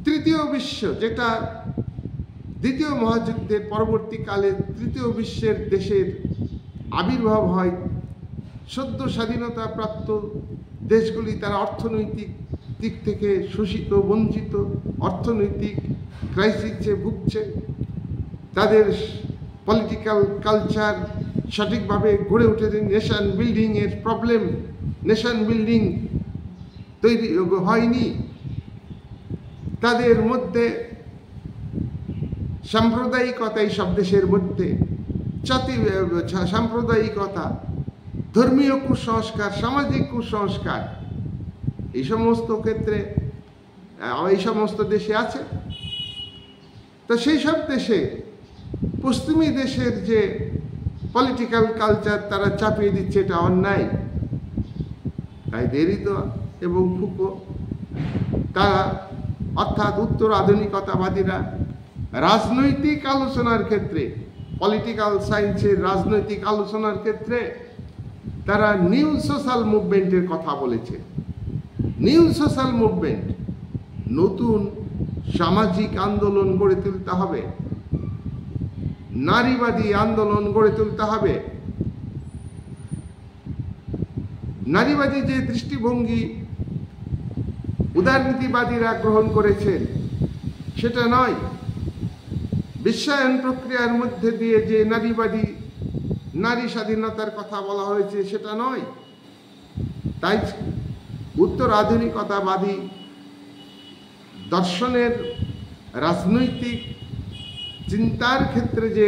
তৃতীয় বিশ্ব, যেটা দ্বিতীয় মহাযুদ্ধের পরবর্তীকালে তৃতীয় বিশ্বের দেশের আবির্ভাব হয়, সদ্য স্বাধীনতা প্রাপ্ত দেশগুলি তারা অর্থনৈতিক দিক থেকে শোষিত, বঞ্চিত, অর্থনৈতিক ক্রাইসিসে ভুগছে। তাদের পলিটিক্যাল কালচার সঠিকভাবে গড়ে উঠেছে, নেশন বিল্ডিংয়ের প্রবলেম, নেশন বিল্ডিং তৈরি হয়নি। তাদের মধ্যে সাম্প্রদায়িকতা, এই সব দেশের মধ্যে জাতি সাম্প্রদায়িকতা, ধর্মীয় কুসংস্কার, সামাজিক কুসংস্কার, এই সমস্ত ক্ষেত্রে এই সমস্ত দেশে আছে। তো সেই সব দেশে পশ্চিমী দেশের যে পলিটিক্যাল কালচার তারা চাপিয়ে দিচ্ছে, এটা অন্যায়। তাই দেরিদা এবং ফুকো তারা, অর্থাৎ উত্তর আধুনিকতাবাদীরা, রাজনৈতিক আলোচনার ক্ষেত্রে, পলিটিক্যাল সায়েন্সের রাজনৈতিক আলোচনার ক্ষেত্রে তারা নিউ সোশ্যাল মুভমেন্টের কথা বলেছে। নিউ সোশ্যাল মুভমেন্ট, নতুন সামাজিক আন্দোলন গড়ে তুলতে হবে, নারীবাদী আন্দোলন গড়ে তুলতে হবে। নারীবাদী যে দৃষ্টিভঙ্গি উদারনীতিবাদীরা গ্রহণ করেছেন, সেটা নয়। বিশ্বায়ন প্রক্রিয়ার মধ্যে দিয়ে যে নারীবাদী, নারী স্বাধীনতার কথা বলা হয়েছে, সেটা নয়। তাই উত্তর আধুনিকতাবাদী দর্শনের রাজনৈতিক চিন্তার ক্ষেত্রে যে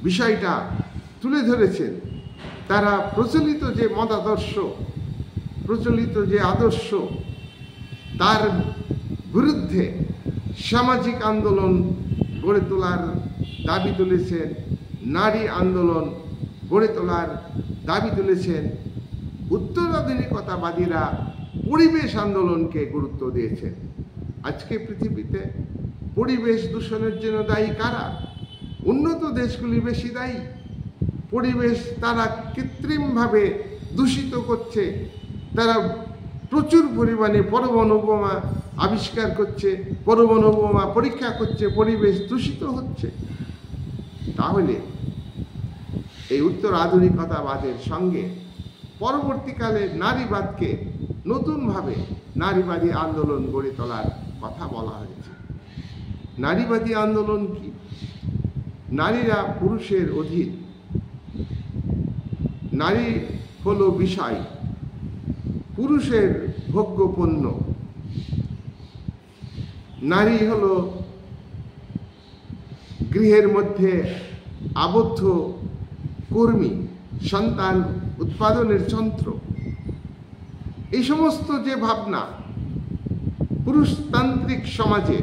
বিষয়টা তুলে ধরেছেন, তারা প্রচলিত যে মতাদর্শ, প্রচলিত যে আদর্শ, তার বিরুদ্ধে সামাজিক আন্দোলন গড়ে তোলার দাবি তুলেছেন, নারী আন্দোলন গড়ে তোলার দাবি তুলেছেন। উত্তর আধুনিকতাবাদীরা পরিবেশ আন্দোলনকে গুরুত্ব দিয়েছেন। আজকে পৃথিবীতে পরিবেশ দূষণের জন্য দায়ী কারা? উন্নত দেশগুলি বেশি দায়ী। পরিবেশ তারা কৃত্রিমভাবে দূষিত করছে, তারা প্রচুর পরিমাণে পরমাণু বোমা আবিষ্কার করছে, পরমাণু বোমা পরীক্ষা করছে, পরিবেশ দূষিত হচ্ছে। তাহলে এই উত্তর আধুনিকতাবাদের সঙ্গে পরবর্তীকালে নারীবাদকে নতুনভাবে নারীবাদী আন্দোলন গড়ে তোলার কথা বলা হয়েছে। নারীবাদী আন্দোলন কি? নারীরা পুরুষের অধীন, নারী হলো বিষয়, পুরুষের ভোগ্য পণ্য, নারী হলো গৃহের মধ্যে আবদ্ধ কর্মী, সন্তান উৎপাদনের যন্ত্র। এই সমস্ত যে ভাবনা পুরুষতান্ত্রিক সমাজে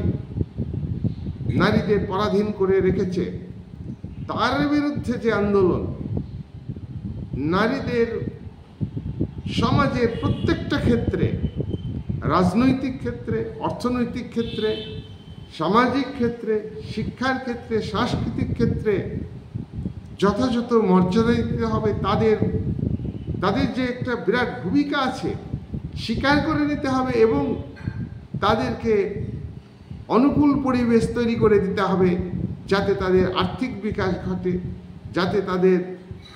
নারীদের পরাধীন করে রেখেছে, তার বিরুদ্ধে যে আন্দোলন, নারীদের সমাজের প্রত্যেকটা ক্ষেত্রে, রাজনৈতিক ক্ষেত্রে, অর্থনৈতিক ক্ষেত্রে, সামাজিক ক্ষেত্রে, শিক্ষার ক্ষেত্রে, সাংস্কৃতিক ক্ষেত্রে যথাযথ মর্যাদা দিতে হবে। তাদের যে একটা বিরাট ভূমিকা আছে স্বীকার করে নিতে হবে এবং তাদেরকে অনুকূল পরিবেশ তৈরি করে দিতে হবে, যাতে তাদের আর্থিক বিকাশ ঘটে, যাতে তাদের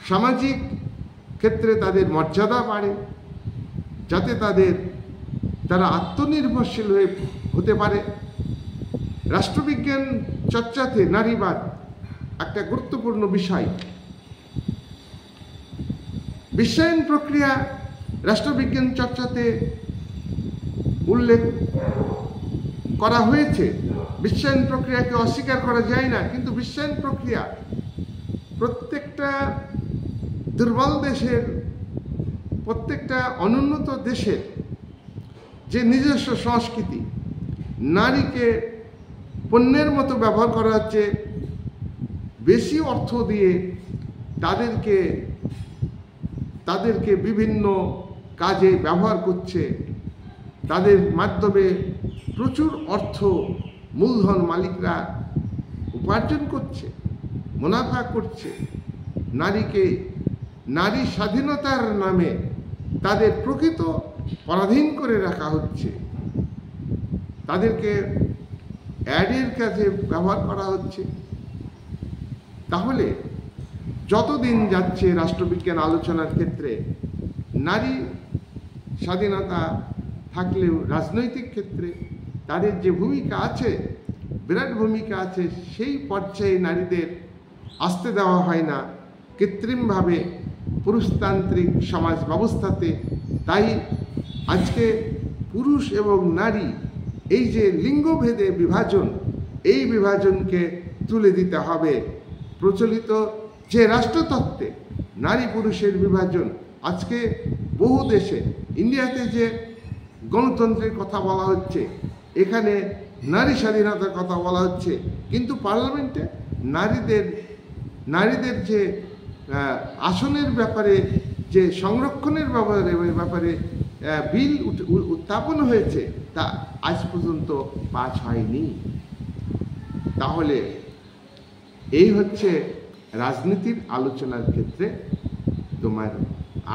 সামাজিক ক্ষেত্রে তাদের মর্যাদা বাড়ে, যাতে তারা আত্মনির্ভরশীল হতে পারে। রাষ্ট্রবিজ্ঞান চর্চাতে নারীবাদ একটা গুরুত্বপূর্ণ বিষয়। বিশ্বায়ন প্রক্রিয়া রাষ্ট্রবিজ্ঞান চর্চাতে উল্লেখ করা হয়েছে। বিশ্বায়ন প্রক্রিয়াকে অস্বীকার করা যায় না, কিন্তু বিশ্বায়ন প্রক্রিয়া প্রত্যেকটা দুর্বল দেশের, প্রত্যেকটা অনুন্নত দেশের যে নিজস্ব সংস্কৃতি, নারীকে পণ্যের মতো ব্যবহার করা হচ্ছে, বেশি অর্থ দিয়ে তাদেরকে বিভিন্ন কাজে ব্যবহার করছে, তাদের মাধ্যমে প্রচুর অর্থ মূলধন মালিকরা উপার্জন করছে, মুনাফা করছে। নারী স্বাধীনতার নামে তাদের প্রকৃত পরাধীন করে রাখা হচ্ছে, তাদেরকে অ্যাডের কাজে ব্যবহার করা হচ্ছে। তাহলে যতদিন যাচ্ছে রাষ্ট্রবিজ্ঞান আলোচনার ক্ষেত্রে নারী স্বাধীনতা থাকলেও রাজনৈতিক ক্ষেত্রে তাদের যে ভূমিকা আছে, বিরাট ভূমিকা আছে, সেই পর্যায়ে নারীদের আসতে দেওয়া হয় না কৃত্রিমভাবে পুরুষতান্ত্রিক সমাজ ব্যবস্থাতে। তাই আজকে পুরুষ এবং নারী এই যে লিঙ্গভেদে বিভাজন, এই বিভাজনকে তুলে দিতে হবে। প্রচলিত যে রাষ্ট্রতত্ত্বে নারী পুরুষের বিভাজন, আজকে বহু দেশে, ইন্ডিয়াতে যে গণতন্ত্রের কথা বলা হচ্ছে, এখানে নারী স্বাধীনতার কথা বলা হচ্ছে, কিন্তু পার্লামেন্টে নারীদের যে আসনের ব্যাপারে, যে সংরক্ষণের ব্যাপারে বিল উত্থাপন হয়েছে, তা আজ পর্যন্ত পাস হয়নি। তাহলে এই হচ্ছে রাজনীতির আলোচনার ক্ষেত্রে তোমার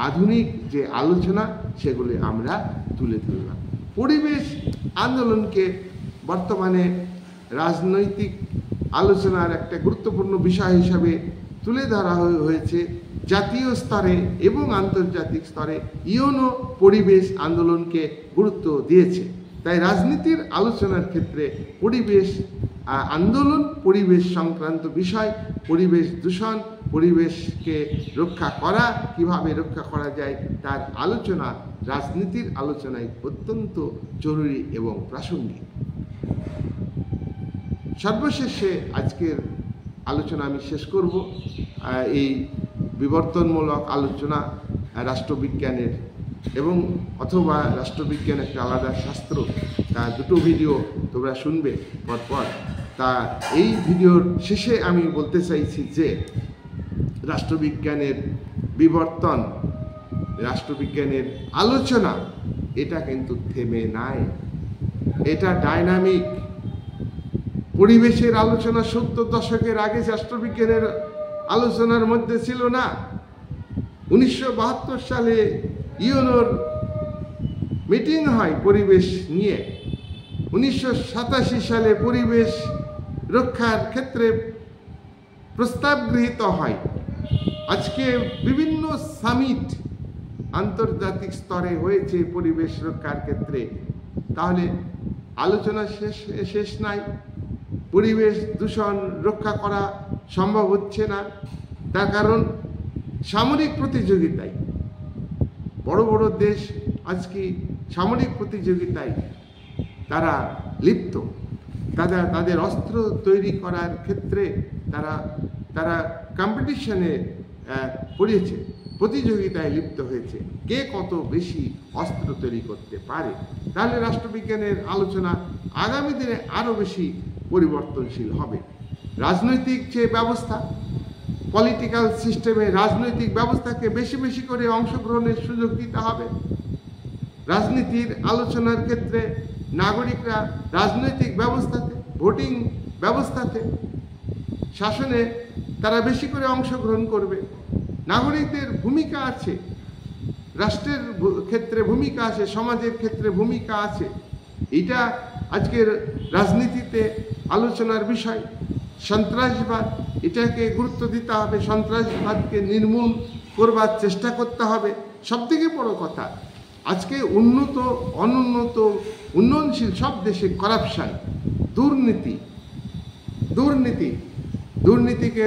আধুনিক যে আলোচনা, সেগুলি আমরা তুলে ধরলাম। পরিবেশ আন্দোলনকে বর্তমানে রাজনৈতিক আলোচনার একটা গুরুত্বপূর্ণ বিষয় হিসাবে তুলে ধরা হয়েছে। জাতীয় স্তরে এবং আন্তর্জাতিক স্তরে ইউএনও পরিবেশ আন্দোলনকে গুরুত্ব দিয়েছে। তাই রাজনীতির আলোচনার ক্ষেত্রে পরিবেশ আন্দোলন, পরিবেশ সংক্রান্ত বিষয়, পরিবেশ দূষণ, পরিবেশকে রক্ষা করা, কিভাবে রক্ষা করা যায়, তার আলোচনা রাজনীতির আলোচনায় অত্যন্ত জরুরি এবং প্রাসঙ্গিক। সর্বশেষে আজকের আলোচনা আমি শেষ করব। এই বিবর্তনমূলক আলোচনা রাষ্ট্রবিজ্ঞানের এবং অথবা রাষ্ট্রবিজ্ঞান একটা আলাদা শাস্ত্র, তা দুটো ভিডিও তোমরা শুনবে পরপর। তা এই ভিডিওর শেষে আমি বলতে চাইছি যে রাষ্ট্রবিজ্ঞানের বিবর্তন, রাষ্ট্রবিজ্ঞানের আলোচনা, এটা কিন্তু থেমে নাই, এটা ডাইনামিক। পরিবেশের আলোচনা 70 দশকের আগে রাষ্ট্রবিজ্ঞানের আলোচনার মধ্যে ছিল না। 1972 সালে ইউএনওর মিটিং হয় পরিবেশ নিয়ে। 1987 সালে পরিবেশ রক্ষার ক্ষেত্রে প্রস্তাব গৃহীত হয়। আজকে বিভিন্ন সামিট আন্তর্জাতিক স্তরে হয়েছে পরিবেশ রক্ষার ক্ষেত্রে। তাহলে আলোচনা শেষ নাই। পরিবেশ দূষণ রক্ষা করা সম্ভব হচ্ছে না, তার কারণ সামরিক প্রতিযোগিতায় বড় বড় দেশ আজকে সামরিক প্রতিযোগিতায় তারা লিপ্ত। তাদের অস্ত্র তৈরি করার ক্ষেত্রে তারা কম্পিটিশনে পড়েছে, প্রতিযোগিতায় লিপ্ত হয়েছে, কে কত বেশি অস্ত্র তৈরি করতে পারে। তাহলে রাষ্ট্রবিজ্ঞানের আলোচনা আগামী দিনে আরও বেশি পরিবর্তনশীল হবে। রাজনৈতিক যে ব্যবস্থা, পলিটিক্যাল সিস্টেমে রাজনৈতিক ব্যবস্থাকে বেশি বেশি করে অংশগ্রহণের সুযোগ দিতে হবে। রাজনীতির আলোচনার ক্ষেত্রে নাগরিকরা রাজনৈতিক ব্যবস্থাতে, ভোটিং ব্যবস্থাতে, শাসনে তারা বেশি করে অংশগ্রহণ করবে। নাগরিকদের ভূমিকা আছে, রাষ্ট্রের ক্ষেত্রে ভূমিকা আছে, সমাজের ক্ষেত্রে ভূমিকা আছে। এটা আজকের রাজনীতিতে আলোচনার বিষয়। সন্ত্রাসবাদ, এটাকে গুরুত্ব দিতে হবে, সন্ত্রাসবাদকে নির্মূল করবার চেষ্টা করতে হবে। সবথেকে বড় কথা, আজকে উন্নত অনুন্নত উন্নয়নশীল সব দেশে করাপশন, দুর্নীতিকে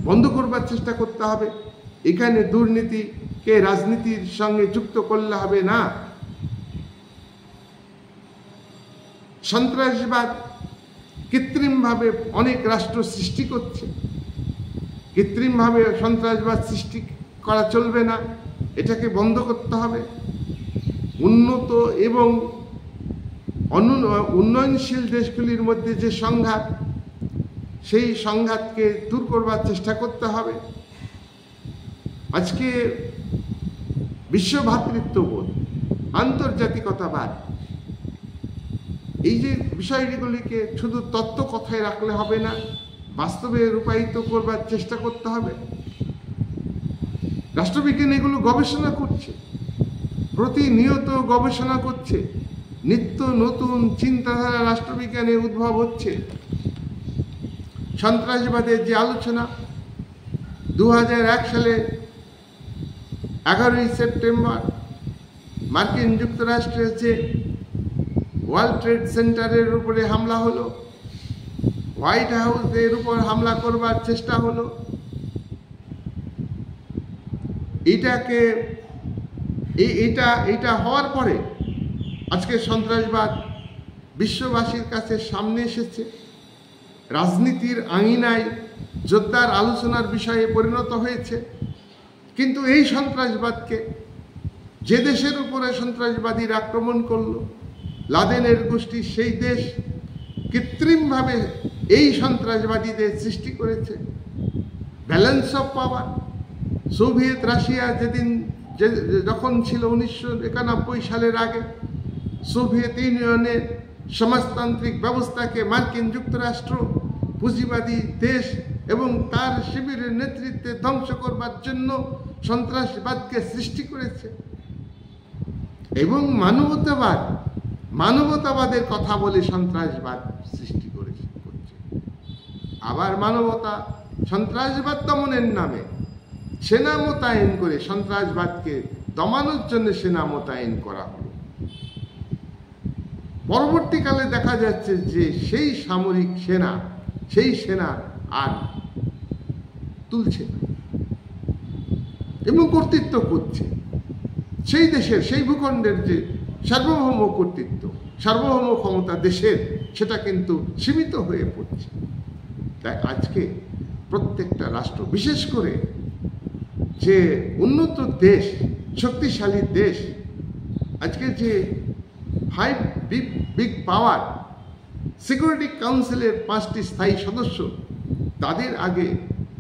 বন্ধ করবার চেষ্টা করতে হবে। এখানে দুর্নীতিকে রাজনীতির সঙ্গে যুক্ত করলে হবে না। সন্ত্রাসবাদ কৃত্রিমভাবে অনেক রাষ্ট্র সৃষ্টি করছে, কৃত্রিমভাবে সন্ত্রাসবাদ সৃষ্টি করা চলবে না, এটাকে বন্ধ করতে হবে। উন্নত এবং উন্নয়নশীল দেশগুলির মধ্যে যে সংঘাত, সেই সংঘাতকে দূর করবার চেষ্টা করতে হবে। আজকে বিশ্ব ভ্রাতৃত্ববোধ, আন্তর্জাতিকতাবাদ, এই যে বিষয়গুলিকে শুধু তত্ত্ব কথায় রাখলে হবে না, বাস্তবে রূপায়িত করবার চেষ্টা করতে হবে। রাষ্ট্রবিজ্ঞান এগুলো গবেষণা করছে, প্রতিনিয়ত গবেষণা করছে, নিত্য নতুন চিন্তাধারা রাষ্ট্রবিজ্ঞানে উদ্ভব হচ্ছে। সন্ত্রাসবাদের যে আলোচনা 2001 সালে 11ই সেপ্টেম্বর মার্কিন যুক্তরাষ্ট্রের যে ওয়ার্ল্ড ট্রেড সেন্টারের উপরে হামলা হলো, হোয়াইট হাউসের উপর হামলা করবার চেষ্টা হলো, এটা হওয়ার পরে আজকে সন্ত্রাসবাদ বিশ্ববাসীর কাছে সামনে এসেছে, রাজনীতির আঙিনায় জোরদার আলোচনার বিষয়ে পরিণত হয়েছে। কিন্তু এই সন্ত্রাসবাদকে, যে দেশের উপরে সন্ত্রাসবাদীর আক্রমণ করলো, লাদেনের গোষ্ঠী সেই দেশ কৃত্রিমভাবে এই সন্ত্রাসবাদীদের সৃষ্টি করেছে। Balance of power, Soviet Russia যখন ছিল 1991 সালের আগে, সোভিয়েত ইউনিয়নের সমাজতান্ত্রিক ব্যবস্থাকে মার্কিন যুক্তরাষ্ট্র পুঁজিবাদী দেশ এবং তার শিবিরের নেতৃত্বে ধ্বংস করবার জন্য সন্ত্রাসবাদকে সৃষ্টি করেছে। এবং মানবতাবাদের কথা বলে সন্ত্রাসবাদ সৃষ্টি করছে। আবার সন্ত্রাসবাদ দমনের নামে সেনা মোতায়েন করে সন্ত্রাসবাদকে দমানোর জন্য সেনা মোতায়েন করা হলো। পরবর্তীকালে দেখা যাচ্ছে যে সেই সামরিক সেনা, সেই সেনা আর তুলছে না এবং কর্তৃত্ব করছে সেই দেশের, সেই ভূখণ্ডের যে সার্বভৌম কর্তৃত্ব, সার্বভৌম ক্ষমতা দেশের, সেটা কিন্তু সীমিত হয়ে পড়ছে। তাই আজকে প্রত্যেকটা রাষ্ট্র, বিশেষ করে যে উন্নত দেশ, শক্তিশালী দেশ, আজকে যে বিগ পাওয়ার, সিকিউরিটি কাউন্সিলের 5টি স্থায়ী সদস্য, তাদের আগে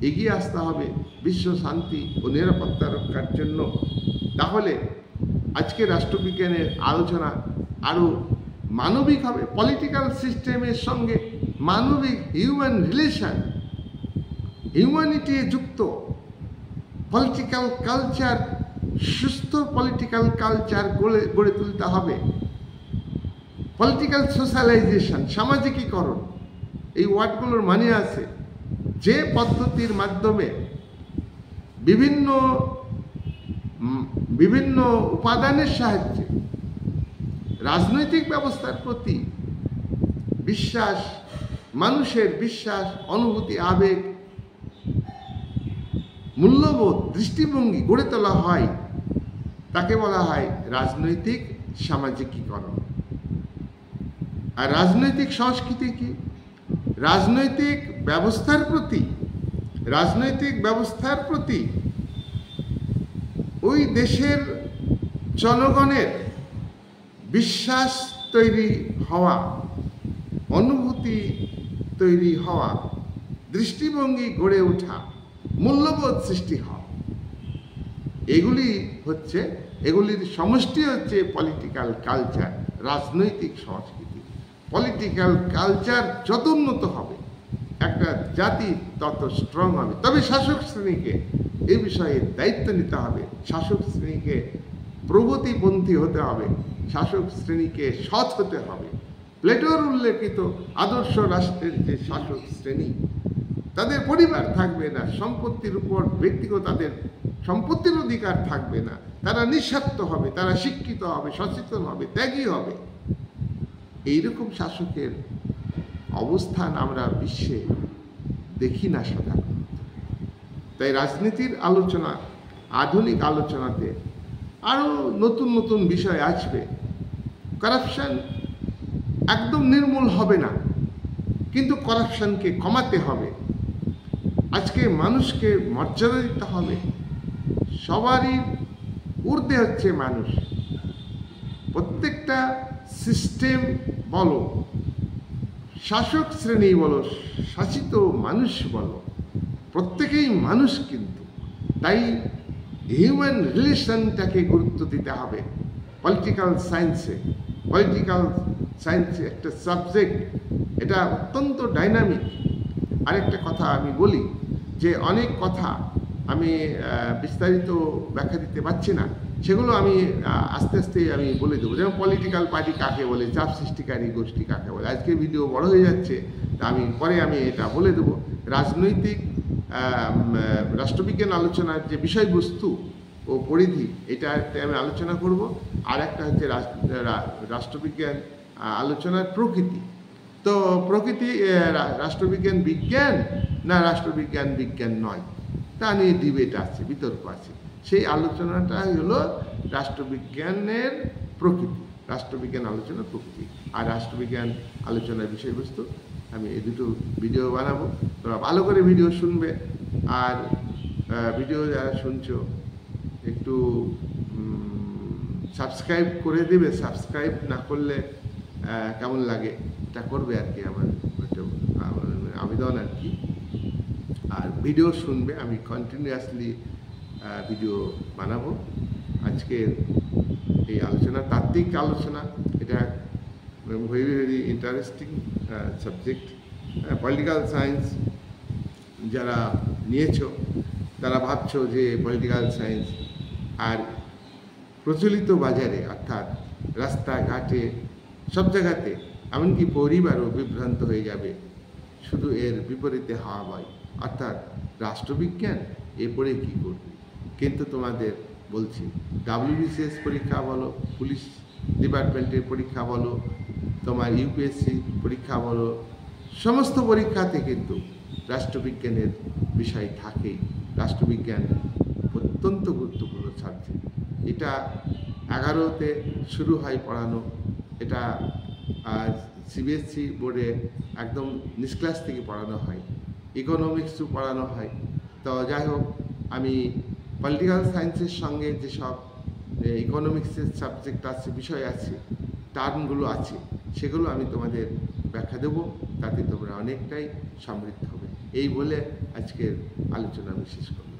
এগিয়ে আসতে হবে বিশ্ব শান্তি ও নিরাপত্তা রক্ষার জন্য। তাহলে আজকে রাষ্ট্রবিজ্ঞানের আলোচনা আরও মানবিক হবে। পলিটিক্যাল সিস্টেমের সঙ্গে মানবিক হিউম্যান রিলেশন, হিউম্যানিটি যুক্ত পলিটিক্যাল কালচার, সুস্থ পলিটিক্যাল কালচার গড়ে তুলতে হবে। পলিটিক্যাল সোশ্যালাইজেশন, সামাজিকীকরণ, এই ওয়ার্ডগুলোর মানে আছে যে পদ্ধতির মাধ্যমে বিভিন্ন উপাদানের সাহায্যে রাজনৈতিক ব্যবস্থার প্রতি বিশ্বাস, মানুষের বিশ্বাস, অনুভূতি, আবেগ, মূল্যবোধ, দৃষ্টিভঙ্গি গড়ে তোলা হয়, তাকে বলা হয় রাজনৈতিক সামাজিকীকরণ। আর রাজনৈতিক সংস্কৃতি কি? রাজনৈতিক ব্যবস্থার প্রতি ওই দেশের জনগণের বিশ্বাস তৈরি হওয়া, অনুভূতি তৈরি হওয়া, দৃষ্টিভঙ্গি গড়ে ওঠা, মূল্যবোধ সৃষ্টি হওয়া, এগুলির সমষ্টি হচ্ছে পলিটিক্যাল কালচার, রাজনৈতিক সংস্কৃতি। পলিটিক্যাল কালচার যত উন্নত হবে, একটা জাতি তত স্ট্রং হবে। তবে শাসক শ্রেণীকে এই বিষয়ে দায়িত্ব নিতে হবে, শাসক শ্রেণীকে প্রগতিপন্থী হতে হবে, শাসক শ্রেণীকে সৎ হতে হবে, প্লেটোর উল্লেখিত আদর্শ রাষ্ট্রের যে শাসক শ্রেণী, তাদের পরিবার থাকবে না, সম্পত্তির উপর ব্যক্তিগত তাদের সম্পত্তির অধিকার থাকবে না, তারা নিঃস্বার্থ হবে, তারা শিক্ষিত হবে, সচেতন হবে, ত্যাগী হবে। এইরকম শাসকের অবস্থান আমরা বিশ্বে দেখি না সাধারণত। তাই রাজনীতির আলোচনা, আধুনিক আলোচনাতে আরও নতুন নতুন বিষয় আসবে। করাপশন একদম নির্মূল হবে না, কিন্তু করাপশনকে কমাতে হবে। আজকে মানুষকে মর্যাদা দিতে হবে। সবারই ঊর্ধ্বে হচ্ছে মানুষ। প্রত্যেকটা সিস্টেম বলো, শাসক শ্রেণী বলো, শাসিত মানুষ বলো, প্রত্যেকেই মানুষ। কিন্তু তাই হিউম্যান রিলেশনটাকে গুরুত্ব দিতে হবে। পলিটিক্যাল সায়েন্সে একটা সাবজেক্ট, এটা অত্যন্ত ডাইনামিক। আরেকটা কথা আমি বলি যে অনেক কথা আমি বিস্তারিত ব্যাখ্যা দিতে পারছি না, সেগুলো আমি আস্তে আস্তে আমি বলে দেবো। যেমন পলিটিক্যাল পার্টি কাকে বলে, চাপ সৃষ্টিকারী গোষ্ঠী কাকে বলে। আজকে ভিডিও বড় হয়ে যাচ্ছে, তা পরে আমি এটা বলে দেবো। রাজনৈতিক রাষ্ট্রবিজ্ঞান আলোচনার যে বিষয়বস্তু ও পরিধি, এটা আমি আলোচনা করব। আর একটা হচ্ছে রাষ্ট্রবিজ্ঞান আলোচনার প্রকৃতি। তো প্রকৃতি রাষ্ট্রবিজ্ঞান বিজ্ঞান না রাষ্ট্রবিজ্ঞান বিজ্ঞান নয়, তা নিয়ে ডিবেট আছে, বিতর্ক আছে। সেই আলোচনাটা হলো রাষ্ট্রবিজ্ঞানের প্রকৃতি, রাষ্ট্রবিজ্ঞান আলোচনার প্রকৃতি আর রাষ্ট্রবিজ্ঞান আলোচনার বিষয়বস্তু। আমি এই দুটো ভিডিও বানাবো, তোমরা ভালো করে ভিডিও শুনবে। আর ভিডিও যারা শুনছো একটু সাবস্ক্রাইব করে দেবে। সাবস্ক্রাইব না করলে কেমন লাগে, এটা করবে আর কি, আমার একটা আবেদন আর কি। আর ভিডিও শুনবে, আমি কন্টিনিউয়াসলি ভিডিও বানাবো। আজকের এই আলোচনা তাত্ত্বিক আলোচনা, এটা very very interesting subject. Political science যারা নিয়েছো তারা ভাবছো যে পলিটিক্যাল সায়েন্স আর প্রচলিত বাজারে, অর্থাৎ রাস্তাঘাটে সব জায়গাতে, এমনকি পরিবারও বিভ্রান্ত হয়ে যাবে শুধু এর বিপরীতে হওয়ায়, অর্থাৎ রাষ্ট্রবিজ্ঞান এ পড়ে কী করবে। কিন্তু তোমাদের বলছি, WBCS পরীক্ষা বলো, পুলিশ ডিপার্টমেন্টের পরীক্ষা বলো, তোমার UPSC পরীক্ষা বলো, সমস্ত পরীক্ষাতে কিন্তু রাষ্ট্রবিজ্ঞানের বিষয় থাকেই। রাষ্ট্রবিজ্ঞান অত্যন্ত গুরুত্বপূর্ণ সাবজেক্ট। এটা 11তে শুরু হয় পড়ানো। এটা CBSE বোর্ডে একদম নিষ্ক্লাস থেকে পড়ানো হয়, ইকোনমিক্সও পড়ানো হয়। তো যাই হোক, আমি পলিটিক্যাল সায়েন্সের সঙ্গে যেসব ইকোনমিক্সের সাবজেক্ট আছে, বিষয় আছে, টার্মগুলো আছে, সেগুলো আমি তোমাদের ব্যাখ্যা দেবো, তাতে তোমরা অনেকটাই সমৃদ্ধ হবে। এই বলে আজকের আলোচনা আমি শেষ করব।